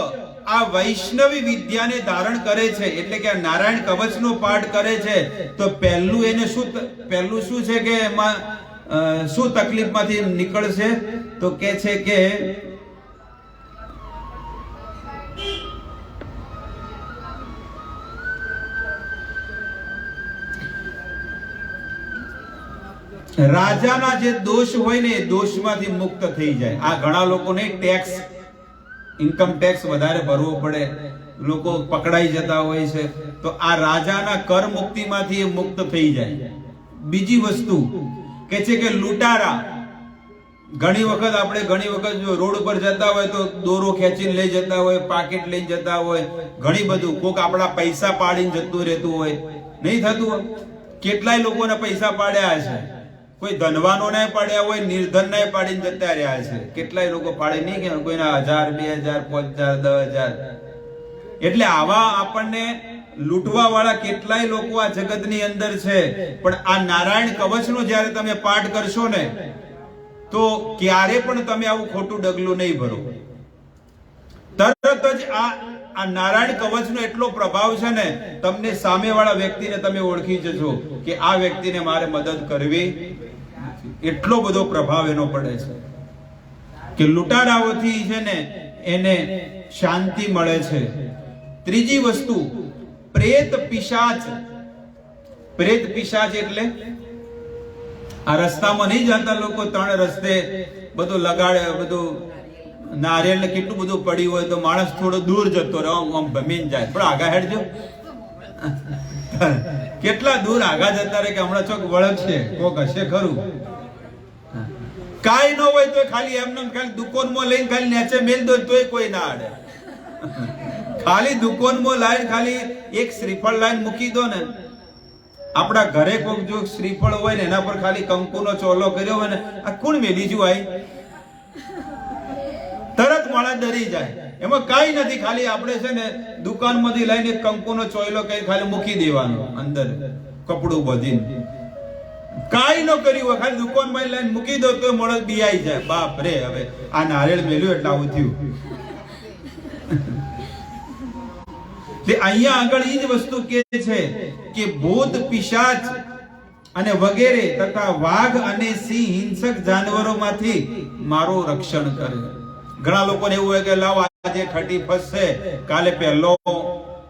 A: આ વૈષ્ણવી વિદ્યાને ધારણ કરે છે એટલે કે નારાયણ કવચનો પાઠ કરે છે તો પહેલું એને શું છે કે એમાં શું તકલીફમાંથી નીકળશે? તો કે છે કે રાજાના જે દોષ હોય ને એ દોષમાંથી મુક્ત થઈ જાય. આ ઘણા લોકોને ટેક્સ, ઇન્કમ ટેક્સ વધારે ભરવો પડે, લોકો પકડાઈ જતા હોય છે, તો આ રાજાના કર મુક્તિમાંથી એ મુક્ત થઈ જાય. બીજી વસ્તુ કે છે કે લૂંટારા, ઘણી વખત જો રોડ ઉપર જતા હોય તો દોરો ખેંચીને લઈ જતા હોય, પાકીટ લઈને જતા હોય, ઘણી બધું કોક આપણા પૈસા પાડીને જતું રહેતું હોય. નહીં થતું? કેટલાય લોકોને પૈસા પાડ્યા છે. કોઈ ધનવાનો ને પાડ્યા હોય, નિર્ધન ને પાડીને જતા રહ્યા છે. કેટલાય લોકો પાડે નહીં કે કોઈના 1000, 2000, 5000, 10000. એટલે આવા આપણને લૂંટવા વાળા કેટલાય લોકો આ જગતની અંદર છે. પણ આ નારાયણ કવચનો જ્યારે તમે પાઠ કરશો ને તો ક્યારે પણ તમે આવું ખોટું ડગલું નહીં ભરો. તરત જ આ નારાયણ કવચનો એટલો પ્રભાવ છે ને, તમને સામેવાળા વ્યક્તિને તમે ઓળખી જશો કે આ વ્યક્તિને મારે મદદ કરવી. એટલો બધો પ્રભાવ એનો પડે છે કે લૂંટારાઓથી છે ને એને શાંતિ મળે છે. ત્રીજી વસ્તુ, પ્રેત પિશાચ. પ્રેત પિશાચ એટલે આ રસ્તામાં નહીં જતા લોકો, 3 રસ્તે બધું લગાડે, બધું નારિયેળ ને કેટલું બધું પડ્યું હોય તો માણસ થોડો દૂર જતો રહે, આમ ભમીને જાય, પણ આગા હેડજો. કેટલા દૂર આગા જતા રહે કે હમણાં ચોક વળગશે, કોક હશે ખરું. કાઈ ન હોય તો ખાલી એમને ખાલી દુકાનમાં લઈને ખાલી નેચે મેલ દો તોય કોઈ ના આડે. ખાલી દુકાનમાં લાઈન ખાલી એક શ્રીફળ લાઈન મૂકી દો ને. આપણા ઘરે કોક જો શ્રીફળ હોય ને એના પર ખાલી કંકુનો ચોલો કર્યો હોય ને, આ કોણ મેલી જો આઈ, તરત માણસ ડરી જાય. એમાં કઈ નથી, ખાલી આપણે છે ને દુકાનમાંથી લઈને કંકુનો ચોયલો કઈ ખાલી મૂકી દેવાનો અંદર કપડું બધીને. કાઈ ન કર્યું હોય, ખાલી દુકાનમાં લઈને મૂકી દો તો માણસ બિયાઈ જાય. બાપ રે, હવે આ નારિયેળ મેલ્યું એટલે આવું થયું. અહીંયા આગળ એ જ વસ્તુ કે છે કે ભૂત, પિશાચ અને વગેરે તથા વાઘ અને સિંહ હિંસક જાનવરોમાંથી મારું રક્ષણ કરે. ઘણા લોકોને એવું હોય કે લાવ આજે 31 છે, કાલે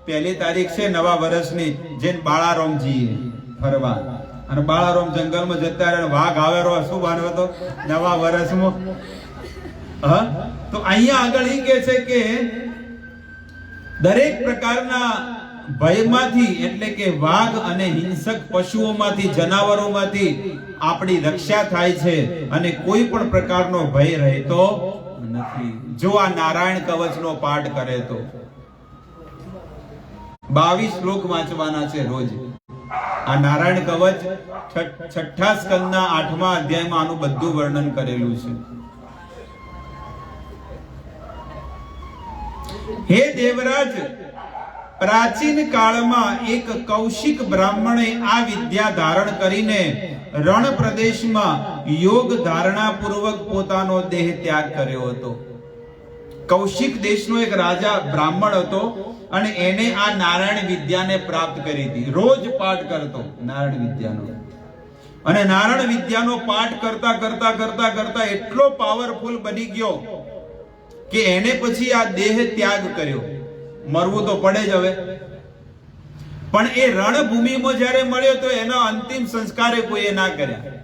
A: પહેલી તારીખ છે નવા વર્ષની, જેને બાળારામ જઈએ ફરવા, અને બાળારામ જંગલમાં જતા રહે, વાઘ આવેરો શું બાંધવો તો નવા વર્ષમાં. તો અહીંયા આગળ એ કે છે કે દરેક પ્રકારના ભયમાંથી એટલે કે વાઘ અને હિંસક પશુઓમાંથી, જનાવરોમાંથી આપણી રક્ષા થાય છે અને કોઈ પણ પ્રકારનો ભય રહેતો નથી જો આ નારાયણ કવચનો પાઠ કરે તો. 22 શ્લોક વાંચવાના છે રોજ. આ નારાયણ કવચ 6ઠા સ્કંદના 8મા અધ્યાયમાં આનું બધું વર્ણન કરેલું છે. હે દેવરાજ, પ્રાચીન કાળમાં એક કૌશિક બ્રાહ્મણે આ વિદ્યા ધારણ કરીને રણ પ્રદેશમાં યોગ ધારણા પૂર્વક પોતાનો દેહ ત્યાગ કર્યો હતો. કૌશિક દેશનો એક રાજા બ્રાહ્મણ હતો અને એને આ નારાયણ વિદ્યાને પ્રાપ્ત કરી હતી. રોજ પાઠ કરતો નારાયણ વિદ્યાનો, અને નારાયણ વિદ્યાનો પાઠ કરતા કરતા કરતા કરતા એટલો પાવરફુલ બની ગયો કે એને પછી આ દેહ ત્યાગ કર્યો. મરવું તો પડે જ હવે. પણ એ રણભૂમિમાં જ્યારે મળ્યો તો એનો અંતિમ સંસ્કારે કોઈએ ના કર્યા.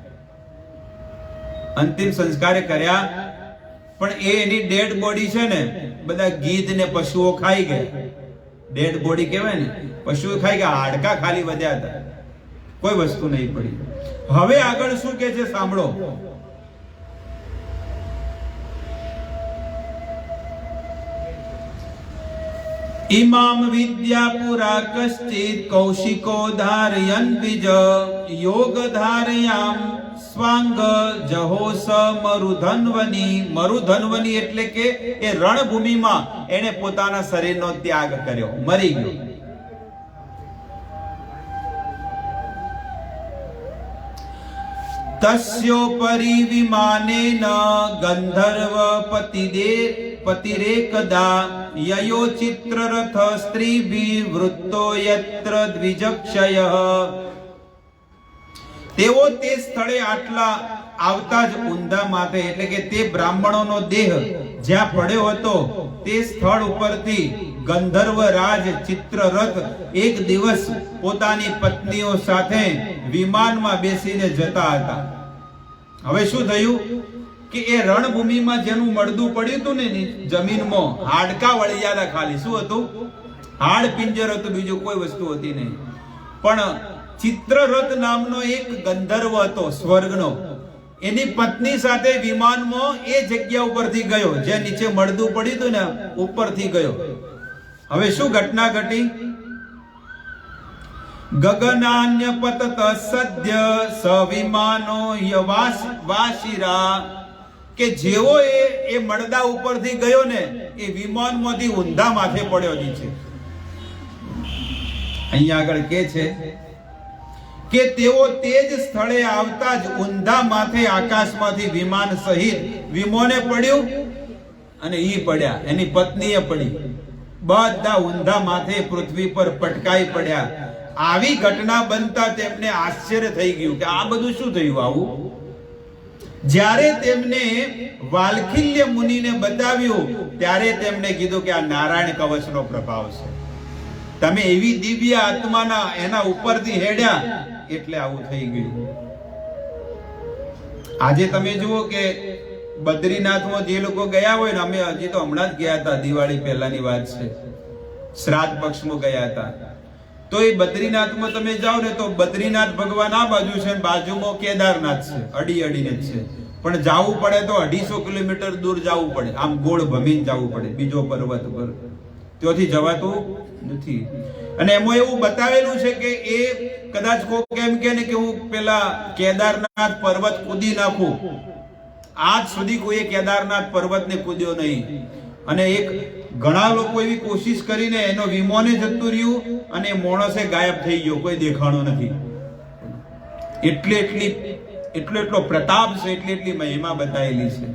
A: અંતિમ સંસ્કારે કર્યા પણ એની ડેડ બોડી છે ને બધા ગીધ ને પશુઓ ખાઈ ગયા. ડેડ બોડી કહેવાય ને, પશુઓ ખાઈ ગયા, હાડકા ખાલી વધ્યા હતા, કોઈ વસ્તુ નહીં પડી. હવે આગળ શું કે છે સાંભળો. इमाम विद्यापुरा कश्चित् कौशिको धारयन् द्विज योग धारयाम स्वांग जहोस मरुधन्वनी. मरुधन्वनी એટલે કે એ રણભૂમિમાં એને પોતાના શરીરનો ત્યાગ કર્યો, મરી ગયો. તસ્યોપરી વિમાનેન ગંધર્વ પતિરેકદા યયો ચિત્રરથ સ્ત્રીભી વૃત્તો યત્ર દ્વિજક્ષય. તેઓ તે સ્થળે આટલા આવતા જ ઊંધા માથે, એટલે કે તે બ્રાહ્મણોનો દેહ જ્યાં પડ્યો હતો તે સ્થળ ઉપરથી ગંધર્વ રાજ ચિત્રરથ એક દિવસ પોતાની પત્નીઓ સાથે વિમાનમાં બેસીને જતા હતા. હવે શું થયું કે એ રણભૂમિમાં જેનું મળદું પડ્યું હતું ને જમીનમાં, હાડકા વળી ગયા ખાલી. શું હતું? હાડ પિંજર હતું, બીજું કોઈ વસ્તુ હતી નહીં. પણ ચિત્રરથ નામનો એક ગંધર્વ હતો સ્વર્ગનો, એની પત્ની સાથે વિમાનમાં એ જગ્યા ઉપરથી ગયો જે નીચે મળદું પડ્યું હતું ને ઉપરથી ગયો. હવે શું ઘટના ઘટી? ગગનાન્ય પતત સદ્ય સવિમાનો યવાશિરા. કે જેવો એ મળદા ઉપરથી ગયો ને એ વિમાનમાંથી ઊંધા માથે પડ્યો છે. અહીંયા આગળ કે છે કે તેઓ તે જ સ્થળે આવતા જ ઊંધા માથે આકાશમાંથી વિમાન સહિત વિમાને પડ્યું અને ઈ પડ્યા, એની પત્નીએ પડી, બધા ઊંધા માથે પૃથ્વી પર પટકાઈ પડ્યા. આવી ઘટના બનતા તેમને આશ્ચર્ય થઈ ગયું કે આ બધું શું થયું આવું. જ્યારે તેમને વાલ્ખિલ્ય મુનિને બતાવ્યું ત્યારે તેમને કીધું કે આ નારાયણ કવચનો પ્રભાવ છે. તમે એવી દિવ્ય આત્માના એના ઉપરથી હેડ્યા એટલે આવું થઈ ગયું. આજે તમે જુઓ કે બદ્રીનાથમાં જે લોકો ગયા હોય ને, અમે હજી તો હમણાં જ ગયા હતા, દિવાળી પહેલાની વાત છે, શ્રાદ્ધ પક્ષમાં ગયા હતા. તો એ બદ્રીનાથમાં તમે જાઓ ને તો બદ્રીનાથ ભગવાન આ બાજુ છે, બાજુમાં કેદારનાથ છે, અડીને જ છે. પણ જવું પડે તો 250 કિલોમીટર દૂર જવું પડે, આમ ગોળ ભમીને જવું પડે બીજો પર્વત પર, ત્યાંથી જવાતું નથી. અને એમાં એવું બતાવેલું છે કે એ કદાચ કોઈ કેમ કે ને કે હું પેલા કેદારનાથ પર્વત કૂદી નાખું, આજ સુધી કોઈ કેદારનાથ પર્વતને કૂદ્યો નહીં. અને એક ઘણા લોકો એવી કોશિશ કરીને એનો વિમાને જતું રહ્યું અને માણસે ગાયબ થઈ ગયો, કોઈ દેખાણો નથી. એટલો પ્રતાપ છે, એટલી મહિમા બતાવેલી છે.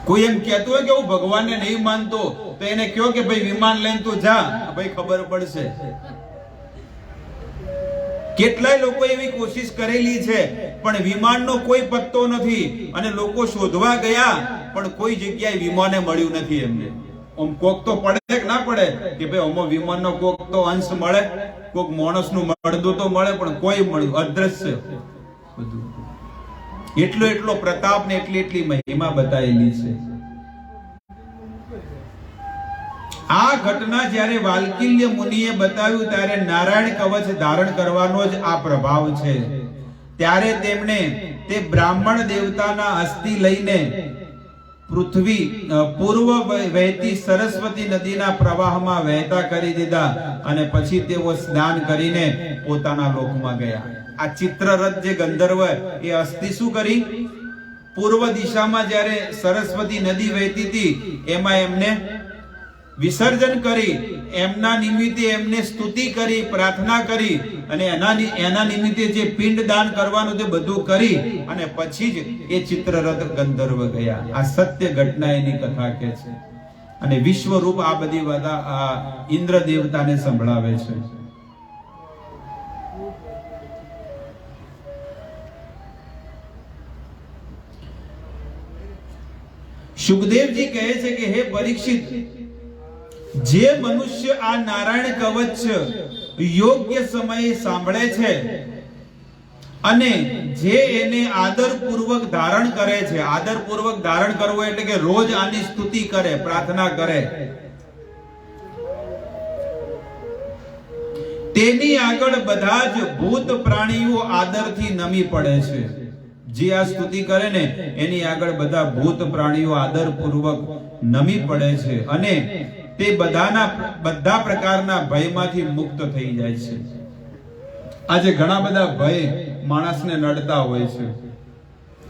A: કોઈ એમ કહેતું હોય કે હું ભગવાનને નહીં માનતો તો એને કહો કે ભાઈ વિમાન લઈને તું જા, ભાઈ ખબર પડશે. કેટલાય લોકો એવી કોશિશ કરેલી છે પણ વિમાનનો કોઈ પત્તો નથી, અને લોકો શોધવા ગયા પણ કોઈ જગ્યાએ વિમાને મળ્યું નથી એમને. આમ કોક તો પડે કે ના પડે કે ભાઈ આમાં વિમાનનો કોક તો અંશ મળે, કોક માણસનું મળદું તો મળે, પણ કોઈ મળ્યું અદ્રશ્ય બધું. એટલો પ્રતાપ ને એટલી મહિમા બતાવેલી છે. આ ઘટના જ્યારે વાલ્કિલ્ય મુનિએ બતાવ્યું ત્યારે નારાયણ કવચ ધારણ કરવાનો જ આ પ્રભાવ છે. ત્યારે તેમણે તે બ્રાહ્મણ દેવતાના અસ્થિ લઈને પૃથ્વી પૂર્વ વહેતી સરસ્વતી નદીના પ્રવાહમાં વહેતા કરી દીધા અને પછી તેઓ સ્નાન કરીને પોતાના લોકમાં ગયા. આ ચિત્રરથ જે ગંધર્વ એ અસ્થિ શું કરી? પૂર્વ દિશામાં જ્યારે સરસ્વતી નદી વહેતી હતી એમાં એમને વિસર્જન કરી, એમના નિમિત્તે એમને સ્તુતિ કરી, પ્રાર્થના કરી અને એના નિમિત્તે જે પિંડ દાન કરવાનું તે બધું કરી અને પછી જ એ ચિત્રરથ ગંધર્વ ગયા. આ સત્ય ઘટના એની કથા કે છે અને વિશ્વરૂપ આ બધી વાત આ ઇન્દ્ર દેવતાને સંભળાવે છે. સુખદેવજી કહે છે કે હે પરીક્ષિત, જે મનુષ્ય આ નારાયણ કવચ યોગ્ય સમયે સાંભળે છે અને જે એને આદરપૂર્વક ધારણ કરે છે, આદરપૂર્વક ધારણ કરવો એટલે કે રોજ આની સ્તુતિ કરે, પ્રાર્થના કરે, તેની આગળ બધા જ ભૂત પ્રાણીઓ આદરથી નમી પડે છે. જે આ સ્તુતિ કરે ને એની આગળ બધા ભૂત પ્રાણીઓ આદરપૂર્વક નમી પડે છે અને તે બધા પ્રકારના ભયમાંથી મુક્ત થઈ જાય છે. આજે ઘણા બધા ભય માણસને નડતા હોય છે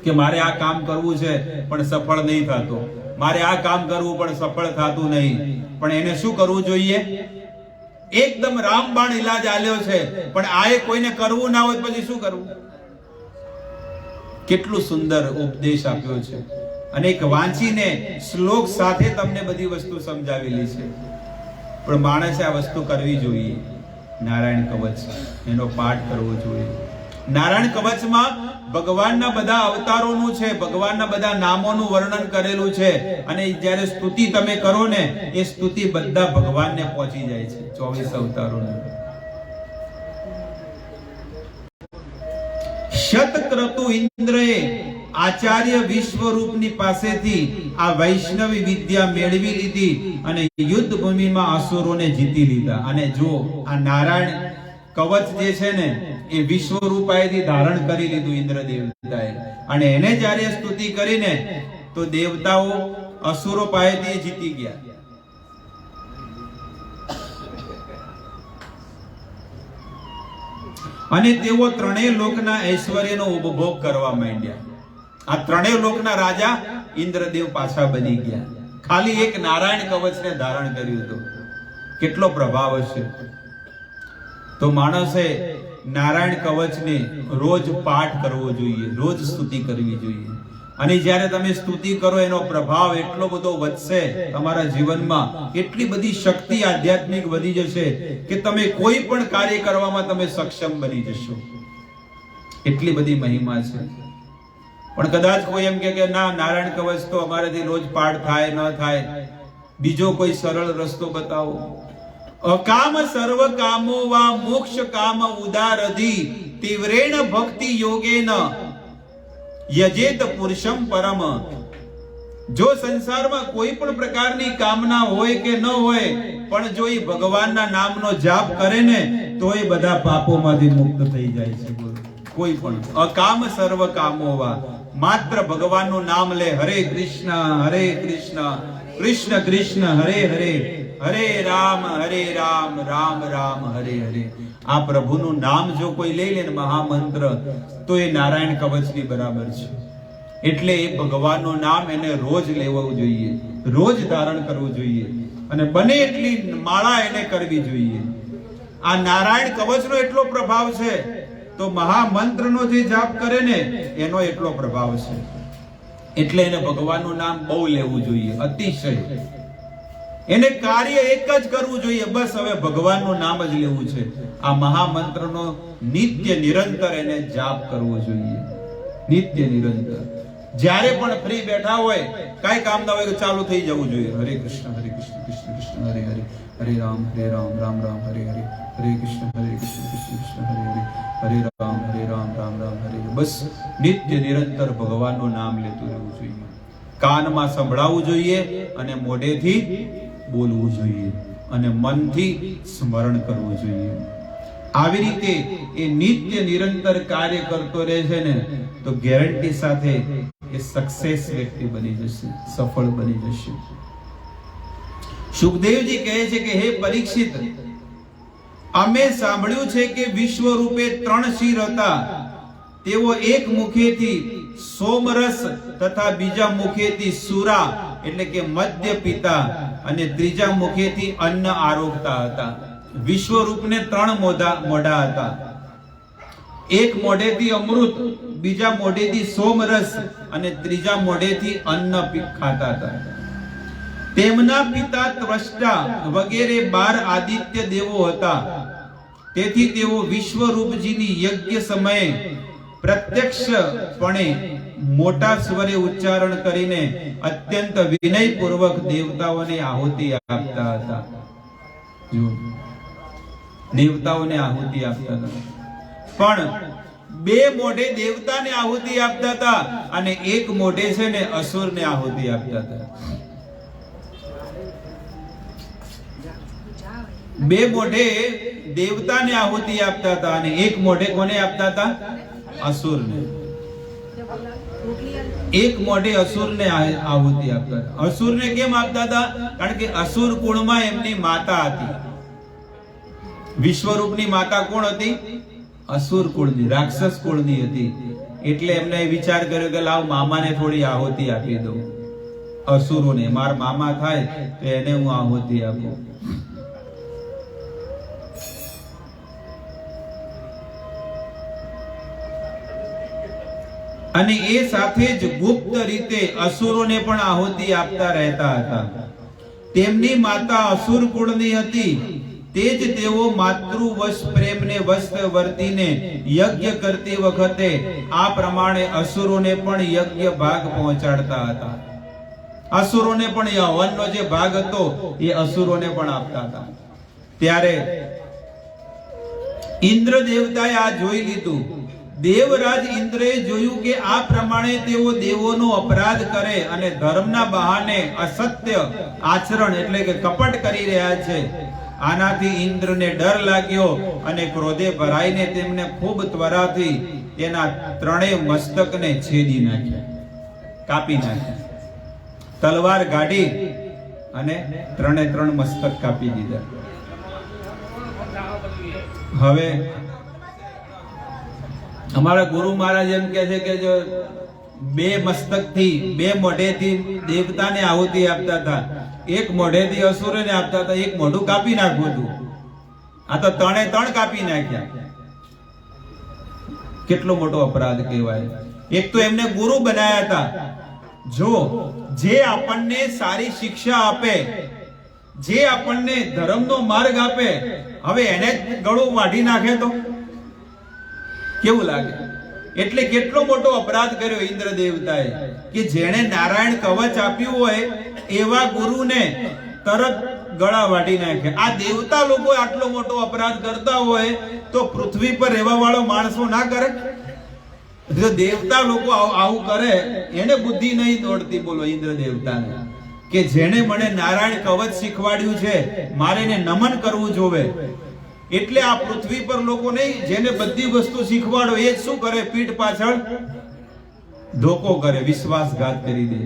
A: કે મારે આ કામ કરવું છે પણ સફળ નહીં થતું, મારે આ કામ કરવું પણ સફળ થતું નહીં. પણ એને શું કરવું જોઈએ? એકદમ રામબાણ ઈલાજ આલ્યો છે, પણ આ કોઈને કરવું ના હોય પછી શું કરવું? કેટલું સુંદર ઉપદેશ આપ્યો છે અને એક વાંચીને શ્લોક સાથે તમને બધી વસ્તુ સમજાવેલી છે. પણ માણસે આ વસ્તુ કરવી જોઈએ. નારાયણ કવચ એનો પાઠ કરવો જોઈએ. નારાયણ કવચમાં ભગવાનના બધા અવતારોનું છે, ભગવાનના બધા નામોનું વર્ણન કરેલું છે અને જ્યારે સ્તુતિ તમે કરો ને એ સ્તુતિ બધા ભગવાનને પહોંચી જાય છે. 24 અવતારોનું. શતક્રતુ ઇન્દ્રએ આચાર્ય વિશ્વરૂપની પાસેથી આ વૈષ્ણવી વિદ્યા મેળવી લીધી અને યુદ્ધ ભૂમિમાં અસુરોને જીતી લીધા. અને જો આ નારાયણ કવચ જે છે ને એ વિશ્વરૂપાએથી ધારણ કરી લીધું ઇન્દ્ર દેવતાએ અને એને જ્યારે સ્તુતિ કરીને તો દેવતાઓ અસુરો પાસેથી જીતી ગયા. અને તેઓ ત્રણેય લોકના ઐશ્વર્યનો ઉપભોગ કરવા માંડ્યા. આ ત્રણેય લોકના રાજા ઇન્દ્રદેવ પાછા બની ગયા. ખાલી એક નારાયણ કવચને ધારણ કર્યું હતું. કેટલો પ્રભાવ હશે! તો માણસે નારાયણ કવચને રોજ પાઠ કરવો જોઈએ, રોજ સ્તુતિ કરવી જોઈએ. અને જ્યારે તમે સ્તુતિ કરો એનો પ્રભાવ એટલો બધો વધશે તમારા જીવનમાં, એટલી બધી શક્તિ આધ્યાત્મિક વધી જશે કે તમે કોઈ પણ કાર્ય કરવામાં તમે સક્ષમ બની જશો. એટલી બધી મહિમા છે. પણ કદાચ કોઈ એમ કે ના, નારાયણ કવચ તો અમારેથી રોજ પાઠ થાય ન થાય, બીજો કોઈ સરળ રસ્તો બતાવો. અકામ સર્વ કામો વા મોક્ષ કામ ઉદારધિ તીવ્રેણ ભક્તિ યોગેન યજેત પુરુષમ પરમ. જો સંસારમાં કોઈ પણ પ્રકારની કામના હોય કે ન હોય, પણ જો એ ભગવાનના નામનો જાપ કરે ને તો એ બધા પાપોમાંથી મુક્ત થઈ જાય છે. કોઈ પણ અકામ સર્વ કામોવા, માત્ર ભગવાનનું નામ લે, હરે કૃષ્ણ કૃષ્ણ કૃષ્ણ હરે હરે, હરે રામ રામ રામ હરે હરે. આ પ્રભુનું નામ જો કોઈ લઈ લે ને મહામંત્ર, તો એ નારાયણ કવચની બરાબર છે. એટલે એ ભગવાનનું નામ એને રોજ લેવું જોઈએ, રોજ ધારણ કરવું જોઈએ અને બને એટલી માળા એને કરવી જોઈએ. આ નારાયણ કવચનો એટલો પ્રભાવ છે તો મહામંત્રનો જે જાપ કરે ને એનો એટલો પ્રભાવ છે. એટલે એને ભગવાનનું નામ બહુ લેવું જોઈએ, અતિશય. એને કાર્ય એક જ કરવું જોઈએ, બસ હવે ભગવાનનું નામ જ લેવું છે. આ મહામંત્રનો નિત્ય નિરંતર એને જાપ કરવો જોઈએ, નિત્ય નિરંતર. જ્યારે પણ ફ્રી બેઠા હોય, કાઈ કામ ના હોય, ચાલુ થઈ જવું જોઈએ. હરે કૃષ્ણ કૃષ્ણ કૃષ્ણ હરે હરે, હરે રામ રામ રામ હરે હરે, હરે કૃષ્ણ કૃષ્ણ કૃષ્ણ હરે હરે, હરે રામ રામ રામ હરે હરે. બસ નિત્ય નિરંતર ભગવાનનું નામ લેતું રહેવું જોઈએ. કાનમાં સંભળાવવું જોઈએ અને મોઢેથી બોલવું જોઈએ અને મનથી સ્મરણ કરવું જોઈએ. આવી રીતે એ નિત્ય નિરંતર કાર્ય કરતો રહે છે ને તો ગેરંટી સાથે એ એ સક્સેસ વ્યક્તિ બની જશે, સફળ બની જશે. સુખદેવજી કહે છે કે હે પરીક્ષિત, અમે સાંભળ્યું છે કે વિશ્વ રૂપે 3 શિર હતા. તેઓ એક મુખેથી સોમરસ તથા બીજા મુખેથી સુરા એટલે કે મદ્ય પીતા અને ત્રીજા મુખેથી અન્ન આરોગતા હતા. વિશ્વરૂપને 3 મોઢા હતા. એક મોઢેથી અમૃત, બીજા મોઢેથી સોમરસ અને ત્રીજા મોઢેથી અન્ન ખાતા હતા. તેમના પિતા ત્વષ્ટા વગેરે 12 આદિત્ય દેવો હતા. તેથી તેઓ વિશ્વરૂપજીની યજ્ઞ સમયે પ્રત્યક્ષપણે મોટા સ્વરે ઉચ્ચારણ કરીને અત્યંત વિનયપૂર્વક દેવતાઓને આહુતિ આપતા હતા. જો દેવતાઓને આહુતિ આપતા હતા, પણ 2 મોઢે દેવતાને આહુતિ આપતા હતા અને 1 મોઢે છે ને અસુરને આહુતિ આપતા હતા. 2 મોઢે દેવતાને આહુતિ આપતા હતા અને 1 મોઢે કોને આપતા હતા? અસુરને. 1 મોઢે અસુરને આહુતિ આપતા હતા. અસુરને કેમ આપતા હતા? કારણ કે અસુર કુળમાં એમની માતા હતી. વિશ્વરૂપની માતા કોણ હતી? અસુર કુળની, રાક્ષસ કુળની હતી. એટલે એમને વિચાર કર્યો કે લાવ મામાને થોડી આહુતિ આપી દઉં. અસુરોને મારા મામા થાય તો એને હું આહુતિ આપું. અને એ સાથે જ ગુપ્ત રીતે અસુરોને પણ આહુતિ આપતા રહેતા હતા. તેમની માતા અસુર કુળની હતી. તે જ તેઓ માતૃવશ પ્રેમને વસ્ત વર્તીને યજ્ઞ કરતી વખતે આ પ્રમાણે અસુરોને પણ યજ્ઞ ભાગ પહોંચાડતા હતા. અસુરોને પણ એ હવનનો જે ભાગ હતો એ અસુરોને પણ આપતા હતા. ત્યારે ઇન્દ્ર દેવતાએ આ જોઈ લીધું. દેવરાજ ઇન્દ્રએ જોયું કે આ પ્રમાણે તેઓ દેવોનો અપરાધ કરે અને ધર્મના બહાને અસત્ય આચરણ એટલે કે કપટ કરી રહ્યા છે. આનાથી ઇન્દ્રને ડર લાગ્યો અને ક્રોધે ભરાઈને તેમને ખૂબ ત્વરાથી તેના 3 મસ્તકને છેદી નાખ્યા, કાપી નાખ્યા. તલવાર કાઢી અને 3 મસ્તક કાપી દીધા. હવે અમારા ગુરુ મહારાજ એમ કહે છે કે જો 2 મસ્તકથી 2 મોઢેથી દેવતાને આહુતિ આપતા હતા, 1 મોઢેથી અસુરોને આપતા હતા, 1 મોઢું કાપી નાખવું હતું. આ તો 3 કાપી નાખ્યા. કેટલો મોટો અપરાધ કહેવાય. એક તો એમને ગુરુ બનાવ્યા હતા. જો જે આપણને સારી શિક્ષા આપે, જે આપણને ધર્મનો માર્ગ આપે, હવે એને ગળું વાઢી નાખે તો કેવું લાગે? એટલે કેટલો મોટો અપરાધ કર્યો ઇન્દ્ર દેવતાએ કે જેણે નારાયણ કવચ આપ્યું હોય એવા ગુરુને તરત ગળા વાઢી નાખે. આ દેવતા લોકો આટલો મોટો અપરાધ કરતા હોય તો પૃથ્વી પર રહેવા વાળો માણસો ના કરે? જો દેવતા લોકો આવું કરે, એને બુદ્ધિ નહીં દોડતી. બોલો ઇન્દ્ર દેવતાને કે જેણે મને નારાયણ કવચ શીખવાડ્યું છે, મારે એને નમન કરવું જોવે. એટલે આ પૃથ્વી પર લોકો નહીં, જેને બધી વસ્તુ શીખવાડો એ જ શું કરે? પીઠ પાછળ ધોકો કરે, વિશ્વાસઘાત કરી દે.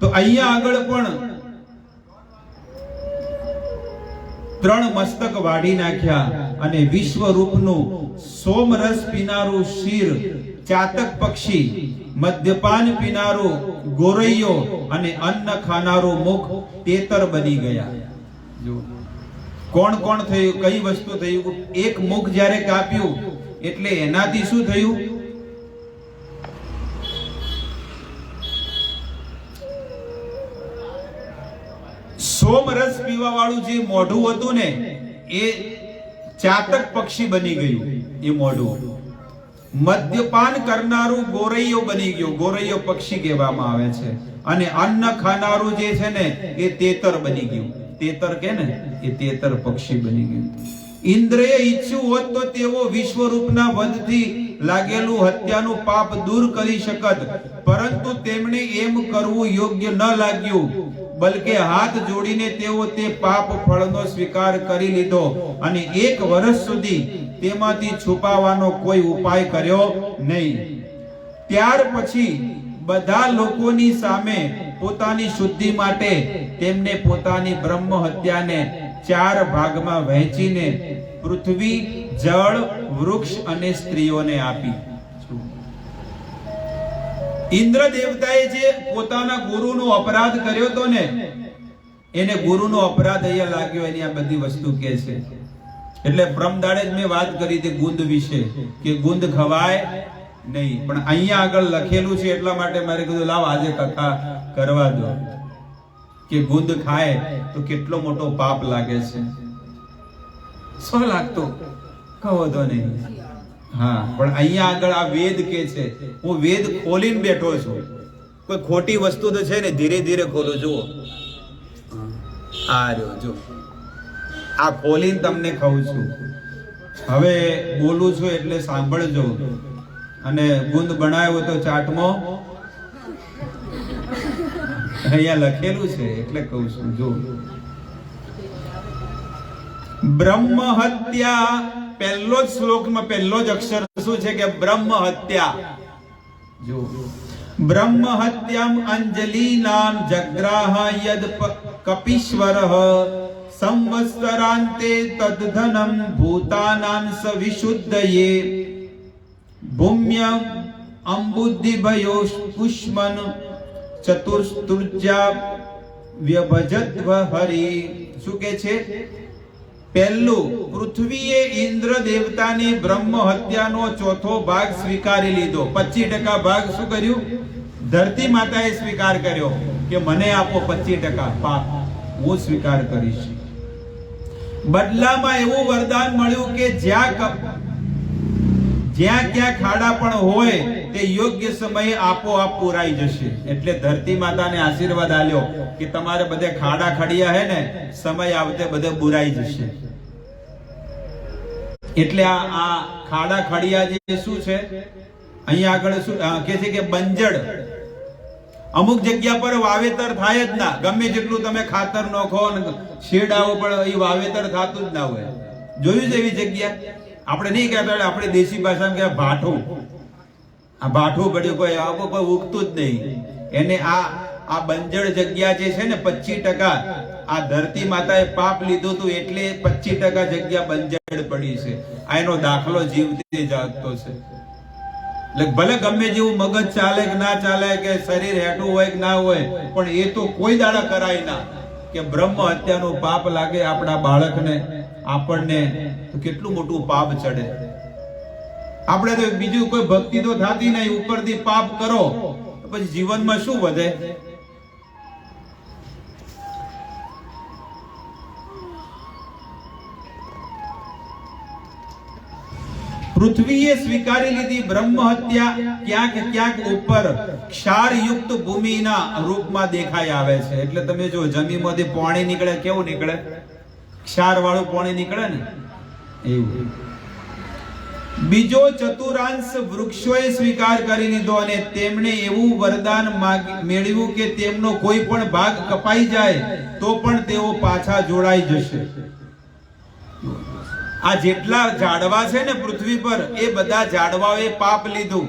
A: તો અહીંયા આગળ પણ 3 મસ્તક વાઢી નાખ્યા અને વિશ્વરૂપનું સોમરસ પીનારું શિર, ચાતક પક્ષી, મદ્યપાન પીનારું ગોરૈયો અને અન્ન ખાનારું મુખ તેતર બની ગયા. જો કોણ કોણ થયું, કઈ વસ્તુ થયું? 1 મુખ જ્યારે કાપ્યું એટલે એનાથી શું થયું? સોમરસ પીવા વાળું જે મોઢું હતું ને એ ચાતક પક્ષી બની ગયું. એ મોઢું મદ્યપાન કરનારું ગોરૈયો બની ગયો. ગોરૈયો પક્ષી કહેવામાં આવે છે. અને અન્ન ખાનારું જે છે ને એ તેતર બની ગયું. તેતર કે ને એ તેતર પક્ષી બની ગયું. ઇન્દ્રએ ઈચ્છ્યું હોત તો તેઓ વિશ્વરૂપના વધથી લાગેલું હત્યાનું પાપ દૂર કરી શકત, પરંતુ તેમણે એમ કરવું યોગ્ય ન લાગ્યું. બલકે હાથ જોડીને તેઓ તે પાપ ફળનો સ્વીકાર કરી લીધો અને 1 વર્ષ સુધી તેમાંથી છુપાવવાનો કોઈ ઉપાય કર્યો નહીં. ત્યાર પછી બધા લોકોની સામે પોતાની શુદ્ધિ માટે તેમને પોતાની બ્રહ્મ હત્યાને 4 ભાગમાં વહેંચીને પૃથ્વી, જળ, વૃક્ષ અને સ્ત્રીઓને આપી. ઇન્દ્ર દેવતાએ જે પોતાના ગુરુનો અપરાધ કર્યો હતો ને, એને ગુરુનો અપરાધ અહીંયા લાગ્યો, એની આ બધી વસ્તુ કે છે. એટલે પ્રમદાડે જ મેં વાત કરી હતી ગુંદ વિશે કે ગુંદ ખવાય નહીં, પણ અહીંયા આગળ લખેલું છે એટલા માટે મારે કીધું લાવ આજે કથા કરવા દો કે ગુંદ ખાય તો કેટલો મોટો પાપ લાગે છે. શું લાગતો કહો તો નહીં. હા, પણ અહીંયા આગળ આ વેદ કે છે, હું વેદ ખોલીને બેઠો છું. કોઈ ખોટી વસ્તુ તો છે ને, ધીરે ધીરે ખોલું. જુઓ આ રહ્યો, જો આ ખોલીને તમને કહું છું. હવે બોલું છું એટલે સાંભળજો. અને ગુંદ બનાવ્યો તો ચાટમાં અહીંયા લખેલું છે એટલે કહું છું. જો બ્રહ્મ હત્યા, પહેલો જ શ્લોકમાં પહેલો જ અક્ષર શું છે કે બ્રહ્મ હત્યા. જો બ્રહ્મ હત્યામ અંજલિનામ જગ્રાહ યદ કપીશ્વરઃ સંવત્સરાંતે તદ્ધનમ ભૂતાનાં સવિશુદ્ધયે ભૂમ્યં અંબુદ્ધિભયો પુષ્મન ચતુર્સ્તુર્જા વ્યભજત્વ હરિ. શું કે છે? પહેલું, પૃથ્વીએ ઇન્દ્ર દેવતાની બ્રહ્મ હત્યાનો 4થો ભાગ સ્વીકારી લીધો. 25% ભાગ શું કર્યું? ધરતી માતાએ સ્વીકાર કર્યો કે મને આપો 25% પાપ, હું સ્વીકાર કરીશ. બદલામાં એવું વરદાન મળ્યું કે જ્યાં ક્યાં ખાડા પણ હોય તે યોગ્ય સમયે આપોઆપ પુરાઈ જશે. એટલે ધરતી માતાને આશીર્વાદ આલ્યો કે તમારે બધે ખાડા ખડિયા હે ને, સમય આવતે બધે બુરાઈ જશે. એટલે આ ખાડા ખડિયા જે શું છે અહીંયા આગળ શું કે છે કે બંજડ, અમુક જગ્યા પર વાવેતર થાય જ ના. ગમે જેટલું તમે ખાતર નાખો ને શેડાઓ પણ એ વાવેતર થતું જ ના હોય. જોયું છે એવી જગ્યા? આપણે નહીં કહેતા, આપણે દેશી ભાષામાં કહેવાય ભાઠું. આ ભાઠું પડ્યું, કોઈ આવું કોઈ ઉગતું જ નહીં. એને આ બંજડ જગ્યા જે છે ને 25%, આ ધરતી માતાએ પાપ લીધું હતું એટલે 25% જગ્યા બંજડ પડી છે. આ એનો દાખલો જીવતી જાગતો છે. એટલે ભલે ગમે જેવું મગજ ચાલે કે ના ચાલે, કે શરીર હેઠું હોય કે ના હોય, પણ એ તો કોઈ દાડા કરાય ના કે બ્રહ્મ હત્યાનું પાપ લાગે આપણા બાળકને, આપણને તો કેટલું મોટું પાપ ચડે. આપણે તો બીજું કોઈ ભક્તિ તો થતી નહીં, ઉપરથી પાપ કરો તો પછી જીવનમાં શું વધે? પૃથ્વીએ સ્વીકારી લીધી બ્રહ્મ હત્યા. ક્યાંક ઉપર ક્ષારયુક્ત ભૂમિના રૂપમાં દેખાઈ આવે છે. એટલે તમે જો જમીનમાંથી પાણી નીકળે, કેવું નીકળે? ક્ષાર વાળું પાણી નીકળે ને એવું. બીજો ચતુરાંશ વૃક્ષોએ સ્વીકાર કરી લીધો અને તેમણે એવું વરદાન મેળવ્યું કે તેમનો કોઈ પણ ભાગ કપાઈ જાય તો પણ તેઓ પાછા જોડાઈ જશે. આ જેટલા ઝાડવા છે ને પૃથ્વી પર, એ બધા ઝાડવાઓએ પાપ લીધું.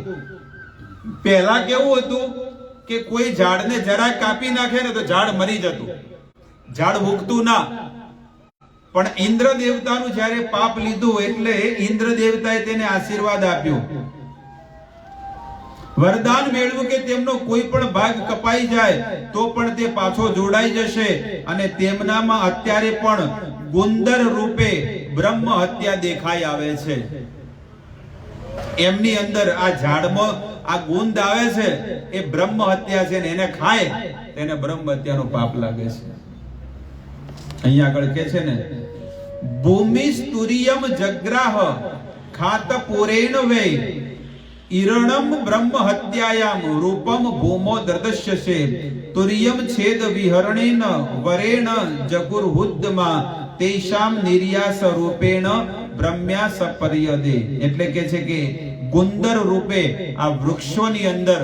A: પહેલા કેવું હતું કે કોઈ ઝાડને જરા કાપી નાખે ને તો ઝાડ મરી જતું, ઝાડ ઉગતું ના. પણ ઇન્દ્ર દેવતાનું જ્યારે પાપ લીધું એટલે ઇન્દ્ર દેવતાએ તેને આશીર્વાદ આપ્યો, વરદાન મેળવ્યું કે તેમનો કોઈ પણ ભાગ કપાઈ જાય તો પણ તે પાછો જોડાઈ જશે અને તેમનામાં અત્યારે પણ ગુંદર રૂપે બ્રહ્મ હત્યા દેખાઈ આવે છે. એમની અંદર આ ઝાડમાં આ ગુંદ આવે છે, એ બ્રહ્મ હત્યા છે ને એને ખાય તેને બ્રહ્મ હત્યાનો પાપ લાગે છે. અહીંયા આગળ કે છે ને, ભૂમિ સ્તુરિયમ જગ્રાહ ખાત પુરેણ વે ઈરણમ બ્રહ્મ હત્યાયામ રૂપમ ભૂમો દર્દશ્યસે તુરિયમ છેદ વિહરણેન વરેણ જગુર્હુદ્દમાં તેષામ નિર્યાસ રૂપેણ બ્રહ્મ્યા સપર્યદે. એટલે કે છે કે ગુંદર રૂપે આ વૃક્ષોની અંદર,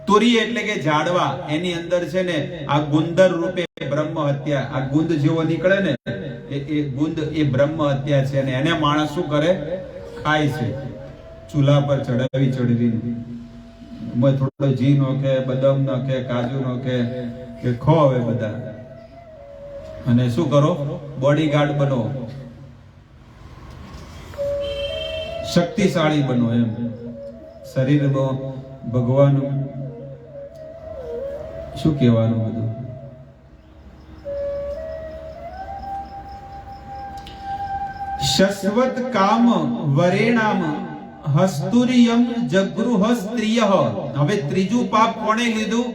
A: તુરી એટલે કે ઝાડવા, એની અંદર છે ને આ ગુંદર રૂપે બ્રહ્મ હત્યા, આ ગુંદ જેવો નીકળે ને એ ગુંદ એ બ્રહ્મ હત્યા છે. અને એને માણસ શું કરે? ખાય છે, ચૂલા પર ચડાવી થોડો ઘી નોખે, બદામ નોખે, કાજુ નોખે કે ખો હવે બધા, અને શું કરો, બોડીગાર્ડ બનો, શક્તિશાળી બનો. એમ શરીરમાં ભગવાન શું કહેવાનું બધું. શશ્વત કામ વરેણામ હસ્તુરિયમ જગૃહ સ્ત્રીય. હવે ત્રીજું પાપ કોણે લીધું?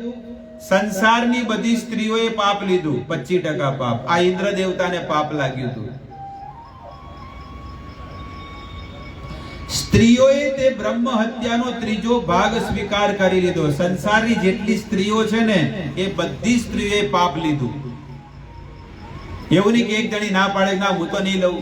A: સંસારની બધી સ્ત્રીઓએ પાપ લીધું. 25% પાપ આ ઇન્દ્ર દેવતાને પાપ લાગ્યું હતું. સ્ત્રીઓએ તે બ્રહ્મ હત્યાનો ત્રીજો ભાગ સ્વીકાર કરી લીધો. સંસારની જેટલી સ્ત્રીઓ છે ને એ બધી સ્ત્રીઓએ પાપ લીધું. એવું નહીં કે એક જણી ના પાડે ના હું તો નહીં લઉં.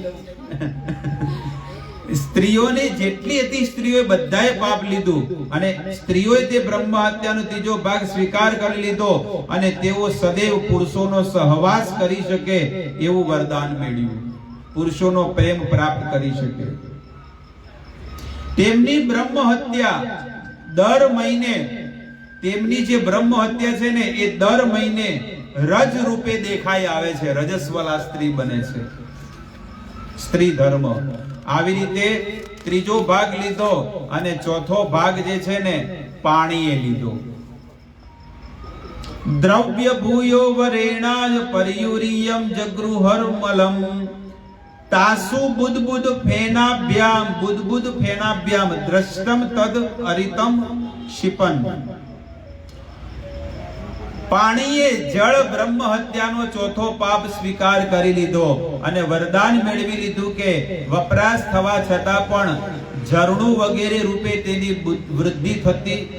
A: સ્ત્રીઓને જેટલી હતી સ્ત્રીઓએ બધાએ પાપ લીધું, અને સ્ત્રીઓએ તે બ્રહ્મ હત્યાનો ત્રીજો ભાગ સ્વીકાર કરી લીધો, અને તેઓ સદૈવ પુરુષોનો સહવાસ કરી શકે એવું વરદાન મેળવ્યું, પુરુષોનો પ્રેમ પ્રાપ્ત કરી શકે. તેમની બ્રહ્મ હત્યા દર મહિને, તેમની જે બ્રહ્મ હત્યા છે ને એ દર મહિને રજ રૂપે દેખાઈ આવે છે. રજસ્વલા સ્ત્રી બને છે, સ્ત્રી ધર્મ. આવી રીતે ત્રીજો ભાગ લીધો, અને ચોથો ભાગ જે છે ને પાણીએ લીધો. દ્રવ્ય ભૂયો વરેણાય પરિયુરિયમ જગૃહર્મલમ તાસુ બુદ્બુદ ફેનાભ્યામ દ્રષ્ટમ તદ અરિતમ ક્ષિપન. પાણીએ જળ બ્રહ્મ હત્યાનો ચોથો પાપ સ્વીકાર કરી લીધો, અને વરદાન મેળવી લીધું કે વપરાશ થવા છતાં પણ ઝરણું વગેરે રૂપે તેની વૃદ્ધિ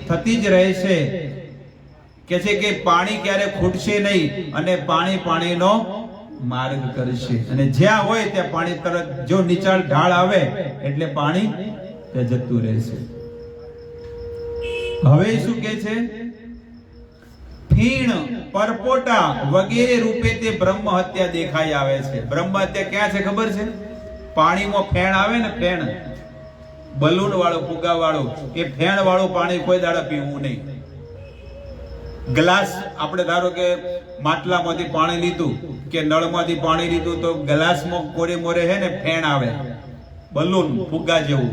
A: થતી જ રહેશે. કે છે કે પાણી ક્યારે ખૂટશે નહીં, અને પાણી પાણીનો માર્ગ કરશે, અને જ્યાં હોય ત્યાં પાણી તરત, જો નીચાળ ઢાળ આવે એટલે પાણી જતું રહેશે. હવે શું કે છે? ફીણ, પરપોટા વગેરે રૂપે તે બ્રહ્મ હત્યા દેખાઈ આવે છે. બ્રહ્મ હત્યા ક્યાં છે ખબર છે? પાણીમાં ફેણ આવે ને, ફેણ, બલૂન વાળું, ફુગા વાળું, એ ફેણ વાળું પાણી કોઈ દાડા પીવું નહીં. ગ્લાસ, આપણે ધારો કે માટલામાંથી પાણી લીધું કે નળમાંથી પાણી લીધું, તો ગ્લાસમાં કોરે મોરે હે ને ફેણ આવે, બલૂન, ફુગ્ગા જેવું.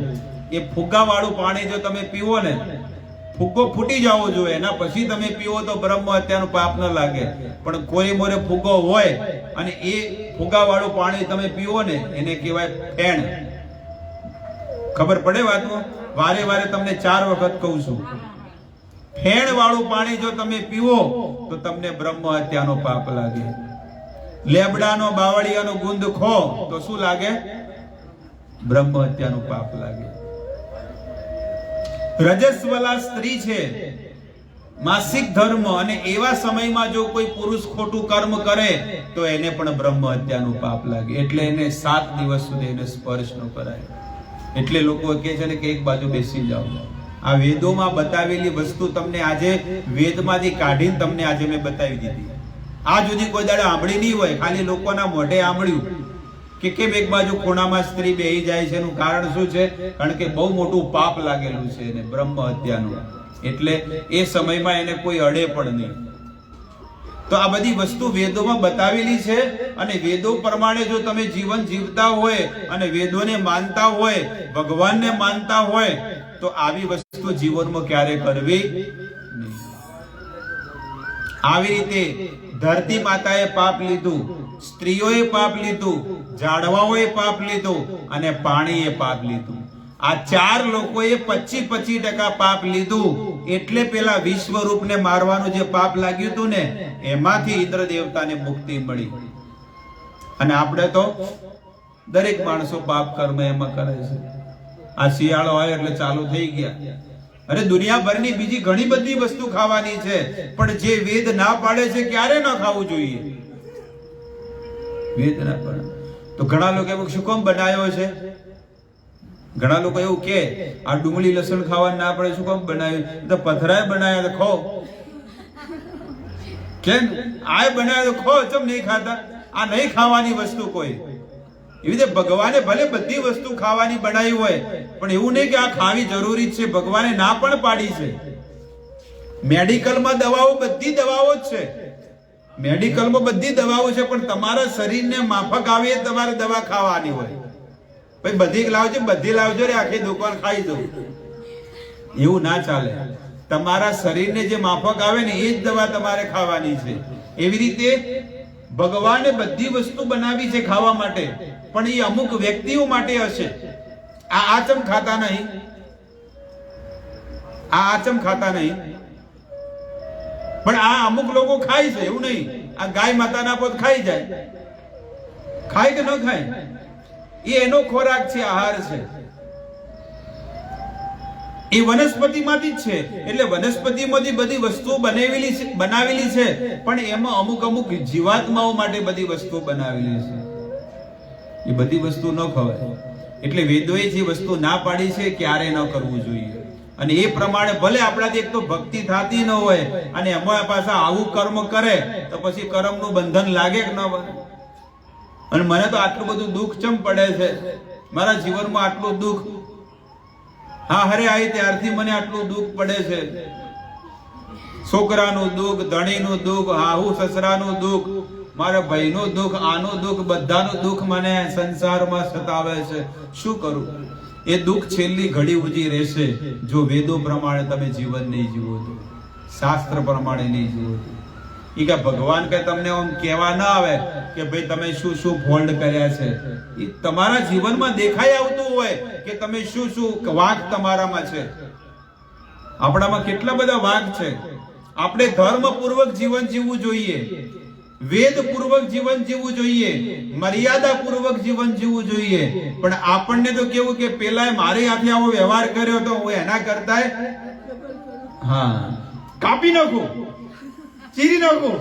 A: એ ફુગ્ગા વાળું પાણી જો તમે પીવો ને, ફુગ્ગો ફૂટી જવો જોઈએ, એના પછી તમે પીવો તો બ્રહ્મ હત્યાનું પાપ ન લાગે. પણ કોરી મોરે ફુગ્ગો હોય અને એ ફુગ્ગા વાળું પાણી તમે પીવો ને, એને કહેવાય ફેણ. ખબર પડે વાતમાં? વારે વારે તમને 4 વખત કહું છું, ફેણ વાળું પાણી જો તમે પીવો તો તમને બ્રહ્મ હત્યાનો પાપ લાગે. લેબડાનો બાવળિયાનો ગુંદ ખો તો શું લાગે? બ્રહ્મ હત્યાનો પાપ લાગે. રજસ્વલા સ્ત્રી છે, માસિક ધર્મ, અને એવા સમયમાં જો કોઈ પુરુષ ખોટું કર્મ કરે તો એને પણ બ્રહ્મ હત્યાનું પાપ લાગે. એટલે એને 7 દિવસ સુધી એને સ્પર્શ ન કરાય. એટલે લોકો કહે છે ને કે એક બાજુ બેસી જાઓ. આ વેદોમાં બતાવેલી વસ્તુ તમને આજે વેદમાંથી કાઢીને તમને આજે મેં બતાવી દીધી. આ સુધી કોઈ દાડે સાંભળી નહીં હોય, ખાલી લોકોના મોઢે સાંભળ્યું કે કેમ એક બાજુ ખૂણામાં સ્ત્રી બેહી જાય છે. એનું કારણ શું છે? કારણ કે બહુ મોટું પાપ લાગેલું છે એને, બ્રહ્મ હત્યાનું. એટલે એ સમયમાં એને કોઈ અડે પણ નહીં. તો આ બધી વસ્તુ વેદોમાં બતાવેલી છે, અને વેદો પ્રમાણે જો તમે જીવન જીવતા હોય અને વેદોને માનતા હોય, ભગવાનને માનતા હોય, તો આવી વસ્તુ જીવનમાં ક્યારે કરવી નહીં. આવી રીતે ધરતી માતાએ પાપ લીધું, સ્ત્રીઓએ પાપ લીધું, ઝાડવાઓએ પાપ લીધું, અને પાણીએ પાપ લીધું. આ 4 લોકોએ 25% પાપ લીધું. એટલે પેલા વિશ્વરૂપને મારવાનું જે પાપ લાગ્યું હતું ને, એમાંથી ઇન્દ્ર દેવતાને મુક્તિ મળી. અને આપણે તો દરેક માણસો પાપ કર્મ એમાં કરે છે. આ શિયાળો હોય એટલે ચાલુ થઈ ગયા. અરે દુનિયાભરની બીજી ઘણી બધી વસ્તુ ખાવાની છે, પણ જે વેદ ના પાડે છે ક્યારે ન ખાવું જોઈએ? વેદ ના પાડે તો ઘણા લોકો એવું શું કામ બનાવ્યો છે? ઘણા લોકો એવું કે આ ડુંગળી લસણ ખાવા ના પડે, શું કામ બનાવ્યું? તો પથરાય બનાવ્યા તો ખો. કેમ આ બનાવ્યા તો ખો, ચમ નહીં ખાતા? આ નહીં ખાવાની વસ્તુ કોઈ. એવી રીતે ભગવાને ભલે બધી વસ્તુ ખાવાની બનાવી હોય, પણ એવું નહીં કે આ ખાવી જરૂરી છે. ભગવાને ના પણ પાડી છે. મેડિકલમાં દવાઓ બધી દવાઓ જ છે, મેડિકલમાં બધી દવાઓ છે, પણ તમારા શરીરને માફક આવે એ તમારે દવા ખાવાની હોય. ભાઈ બધી લાવજો, બધી લાવજો રે આખી દુકાન ખાઈ દઉં, એવું ના ચાલે. તમારા શરીરને જે માફક આવે ને એ જ દવા તમારે ખાવાની છે. એવી રીતે ભગવાને બધી વસ્તુ બનાવી છે ખાવા માટે, પણ એ અમુક વ્યક્તિઓ માટે હશે. આ આચમ ખાતા નહીં, આ આચમ ખાતા નહીં, પણ આ અમુક લોકો ખાય છે, એવું નહીં. આ ગાય માતાના પોત ખાઈ જાય, ખાય કે ન ખાય, એ એનો ખોરાક છે, આહાર છે, એ વનસ્પતિમાંથી જ છે. એટલે વનસ્પતિમાંથી બધી વસ્તુઓ બનાવેલી છે, પણ એમાં અમુક અમુક જીવાત્માઓ માટે બધી વસ્તુઓ બનાવેલી છે. એ બધી વસ્તુ ન ખવાય. એટલે વેદોએ જે વસ્તુ ના પાડી છે ક્યારે ન કરવું જોઈએ. અને એ પ્રમાણે ભલે આપણાથી એક તો ભક્તિ થતી ન હોય અને એમાં પાછા આવું કર્મ કરે તો પછી કર્મનું બંધન લાગે કે ન બને. અને મને તો આટલું બધું દુઃખ ચમ પડે છે, મારા જીવનમાં આટલું દુઃખ, હા હરે આવી ત્યારથી મને આટલું દુઃખ પડે છે. છોકરાનું દુઃખ, ધણીનું દુઃખ, હાહુ સસરાનું દુઃખ, મારા ભાઈનું દુઃખ, આનું દુઃખ, બધાનું દુઃખ મને સંસારમાં સતાવે છે. શું કરું? એ દુઃખ છેલ્લી ઘડી ઉજી રહેશે જો વેદો પ્રમાણે તમે જીવન નહીં જીવો તો, શાસ્ત્ર પ્રમાણે નહીં જીવો તો. એ કે ભગવાન કે તમને આમ કહેવા ના આવે કે ભાઈ તમે શું શું ફોલ્ડ કર્યા છે. એ તમારા જીવનમાં દેખાઈ આવતું હોય કે તમે શું શું વાંક તમારામાં છે. આપણામાં કેટલા બધા વાંક છે. આપણે ધર્મ પૂર્વક જીવન જીવવું જોઈએ, વેદ પૂર્વક જીવન જીવવું જોઈએ, મર્યાદા પૂર્વક જીવન જીવવું જોઈએ. પણ આપણને તો કેવું કે પેલા મારી હાથે આવો વ્યવહાર કર્યો તો હું એના કરતા હા કાપી નાખું, ચીરી નાખું.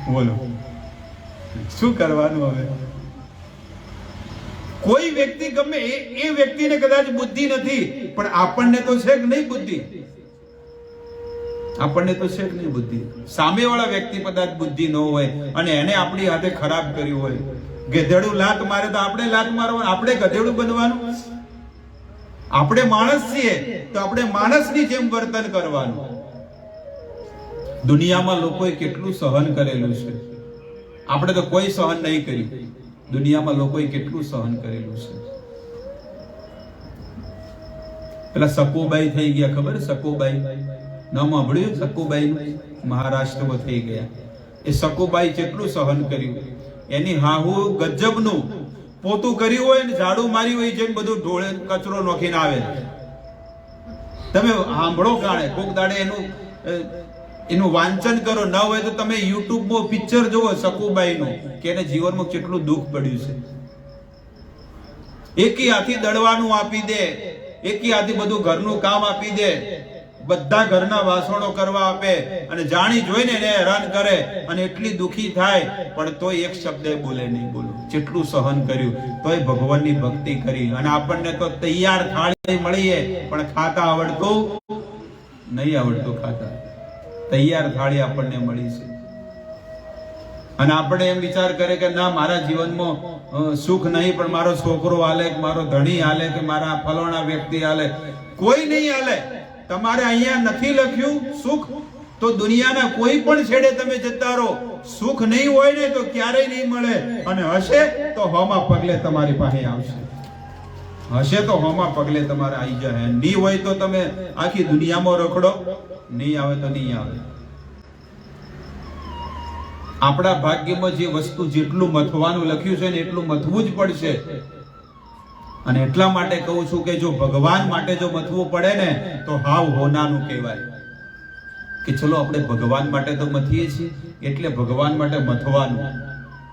A: બોલો શું કરવાનું હવે? કોઈ વ્યક્તિ ગમે એ વ્યક્તિને કદાચ બુદ્ધિ નથી, પણ આપણને તો છે કે નહીં બુદ્ધિ? આપણને તો છે કે નહીં બુદ્ધિ? સામેવાળા વ્યક્તિ કદાચ બુદ્ધિ ન હોય અને એને આપણી હાથે ખરાબ કર્યું હોય, ગધેડું લાત મારે તો આપણે લાત મારવાનું, આપણે ગધેડું બનવાનું? આપણે માણસ છીએ તો આપણે માણસની જેમ વર્તન કરવાનું. દુનિયામાં લોકોએ કેટલું સહન કરેલું છે, આપણે તો કોઈ સહન નહીં કર્યું. દુનિયામાં લોકોએ કેટલું સહન કરેલું છે. પેલા સકુબાઈ થઈ ગયા, ખબર? સકુબાઈ નામ સાંભળ્યું? સકુબાઈ મહારાષ્ટ્રમાં થઈ ગયા. એ સકુબાઈ કેટલું સહન કર્યું. એની હાહુ ગજબનું પોતું કર્યું હોય ને ઝાડુ માર્યું હોય જેમ બધું ઢોળે કચરો નોખીને આવે. તમે સાંભળો કાણે કોક દાડે એનું વાંચન કરો, ન હોય તો તમે યુટ્યુબમાં પિક્ચર જોવો સકુબાઈનું કે એને જીવનમાં કેટલું દુઃખ પડ્યું છે. એકી હાથી દળવાનું આપી દે, એકી હાથી બધું ઘરનું કામ આપી દે, બધા ઘરના વાસણો કરવા આપે અને જાણી જોઈને એને હેરાન કરે અને એટલી દુખી થાય પણ તોય એક શબ્દ બોલે નહીં. બોલો કેટલું સહન કર્યું, તોય ભગવાનની ભક્તિ કરી. અને આપણને તો તૈયાર થાળી મળીએ પણ ખાતા આવડતું નહીં, આવડતું ખાતા. તૈયાર થાળી આપણને મળી છે અને આપણે એમ વિચાર કરે કે ના મારા જીવનમાં સુખ નહીં, પણ મારો છોકરો હાલે કે મારો ધણી હાલે કે મારા ફલાણા વ્યક્તિ હાલે. કોઈ નહીં હાલે. તમારે અહીંયા નથી લખ્યું સુખ તો દુનિયાના કોઈ પણ છેડે તમે જતા રહો, સુખ નહીં હોય ને તો ક્યારેય નહીં મળે. અને હશે તો હોમાં પગલે તમારી પાસે આવશે, હશે તો હોમાં પગલે તમારે આવી જાય. નહીં હોય તો તમે આખી દુનિયામાં રખડો, નહીં આવે તો નહીં આવે. આપણા ભાગ્યમાં જે વસ્તુ જેટલું મથવાનું લખ્યું છે ને એટલું મથવું જ પડશે. અને એટલા માટે કહું છું કે જો ભગવાન માટે જો મથવું પડે ને તો હાવ હોનાનું કહેવાય. કે ચલો આપણે ભગવાન માટે તો મથીએ છીએ એટલે ભગવાન માટે મથવાનું,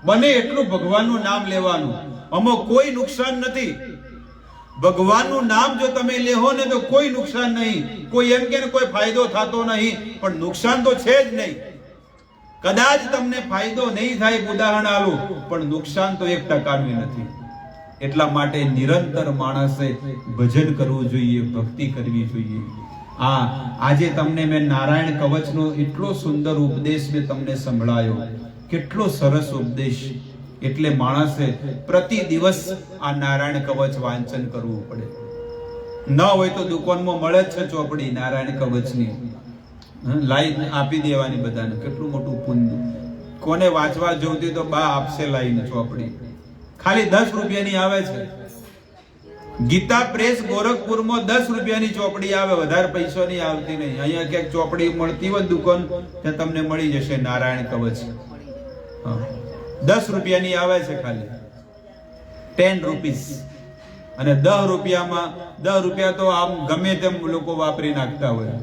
A: બને એટલું ભગવાનનું નામ લેવાનું. આમાં કોઈ નુકસાન નથી. ભગવાનનું નામ જો તમે લેહો ને તો કોઈ નુકસાન નહીં. કોઈ એમ કે કોઈ ફાયદો થતો નહીં, પણ નુકસાન તો છે જ નહીં. કદાચ તમને ફાયદો નહીં થાય, ઉદાહરણ આલું, પણ નુકસાન તો 1% નથી. એટલા માટે નિરંતર માણસે ભજન કરવું જોઈએ, ભક્તિ કરવી જોઈએ. આજે તમને મેં નારાયણ કવચનો એટલો સુંદર ઉપદેશ મેં તમને સંભળાયો, કેટલો સરસ ઉપદેશ. એટલે માણસે પ્રતિ દિવસ આ નારાયણ કવચ વાંચન કરવું પડે. ન હોય તો દુકાનમાં મળે જ છે ચોપડી નારાયણ કવચની, લાઈન આપી દેવાની બધાને. કેટલું મોટું પુણ્ય. કોને વાંચવા જોઈતી તો બા આપશે લાઈન ચોપડી, ખાલી 10 રૂપિયાની આવે છે. ગીતા પ્રેસ ગોરખપુરમાં 10 રૂપિયાની ચોપડી આવે, વધારે પૈસાની આવતી નહીં. અહીંયા ક્યાંક ચોપડી મળતી હોય દુકાન ત્યાં તમને મળી જશે નારાયણ કવચ. 10 રૂપિયાની આવે છે, ખાલી 10 રૂપીસ. અને 10 રૂપિયામાં 10 રૂપિયા તો આમ ગમે તેમ લોકો વાપરી નાખતા હોય.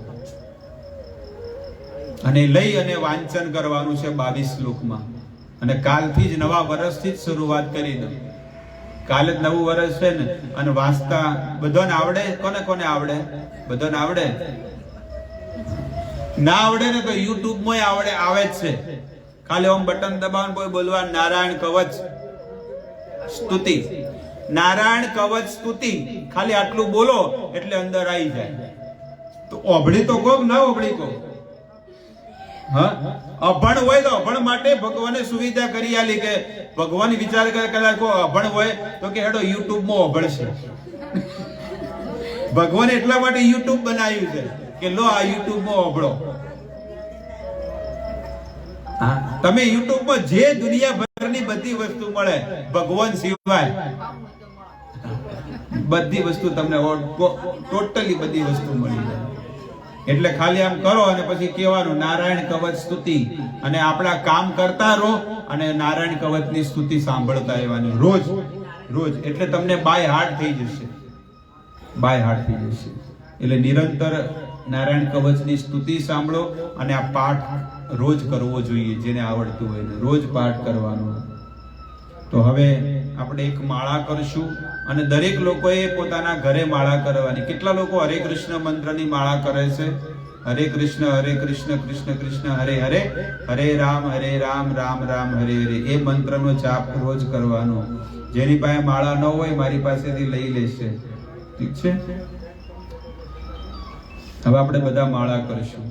A: અને લઈ અને વાંચન કરવાનું છે 22 શ્લોકમાં. અને કાલથી જ નવા વર્ષથી જ શરૂઆત કરી દો. કાલે જ નવું વર્ષ છે ને, અને વાંચતા બધાને આવડે. કોને કોને આવડે? બધાને આવડે. ના આવડે ને તો યુટ્યુબ માં આવડે, આવે જ છે. ખાલી ઓમ બટન દબાવવાનું, કોઈ બોલવા નારાયણ કવચ સ્તુતિ, નારાયણ કવચ સ્તુતિ, ખાલી આટલું બોલો એટલે અંદર આવી જાય. તો ઓભળી તો કોક, ના ઓભળી કોક. અભણ હોય તો અભણ માટે ભગવાને સુવિધા કરી આલી કે ભગવાન વિચાર કરે કદાચ કોઈ અભણ હોય તો કે હેડો યુટ્યુબ માં અભણશે. ભગવાને એટલા માટે યુટ્યુબ બનાવ્યું છે કે લો આ યુટ્યુબ માં અભળો. તમે યુટ્યુબ માં જે દુનિયાભરની બધી વસ્તુ મળે ભગવાન સિવાય, બધી વસ્તુ તમને ટોટલી બધી વસ્તુ મળી જાય. એટલે ખાલી આમ કરો અને પછી કહેવાનું નારાયણ કવચ સ્તુતિ, અને આપણા કામ કરતા રહો અને નારાયણ કવચની સ્તુતિ સાંભળતા રહેવાની રોજ રોજ. એટલે તમને બાય હાર્ટ થઈ જશે, બાય હાર્ટ થઈ જશે. એટલે નિરંતર નારાયણ કવચની સ્તુતિ સાંભળો અને આ પાઠ રોજ કરવો જોઈએ. જેને આવડતું હોય ને રોજ પાઠ કરવાનો. તો હવે આપણે એક માળા કરશું અને દરેક લોકોએ પોતાના ઘરે માળા કરવાની. કેટલા લોકો હરે કૃષ્ણ મંત્રની માળા કરે છે? હરે કૃષ્ણ કૃષ્ણ કૃષ્ણ હરે હરે, હરે રામ રામ રામ હરે હરે. એ મંત્રનો જાપ રોજ કરવાનો. જેની પાસે માળા ન હોય મારી પાસેથી લઈ લેશે. ઠીક છે? હવે આપણે બધા માળા કરીશું.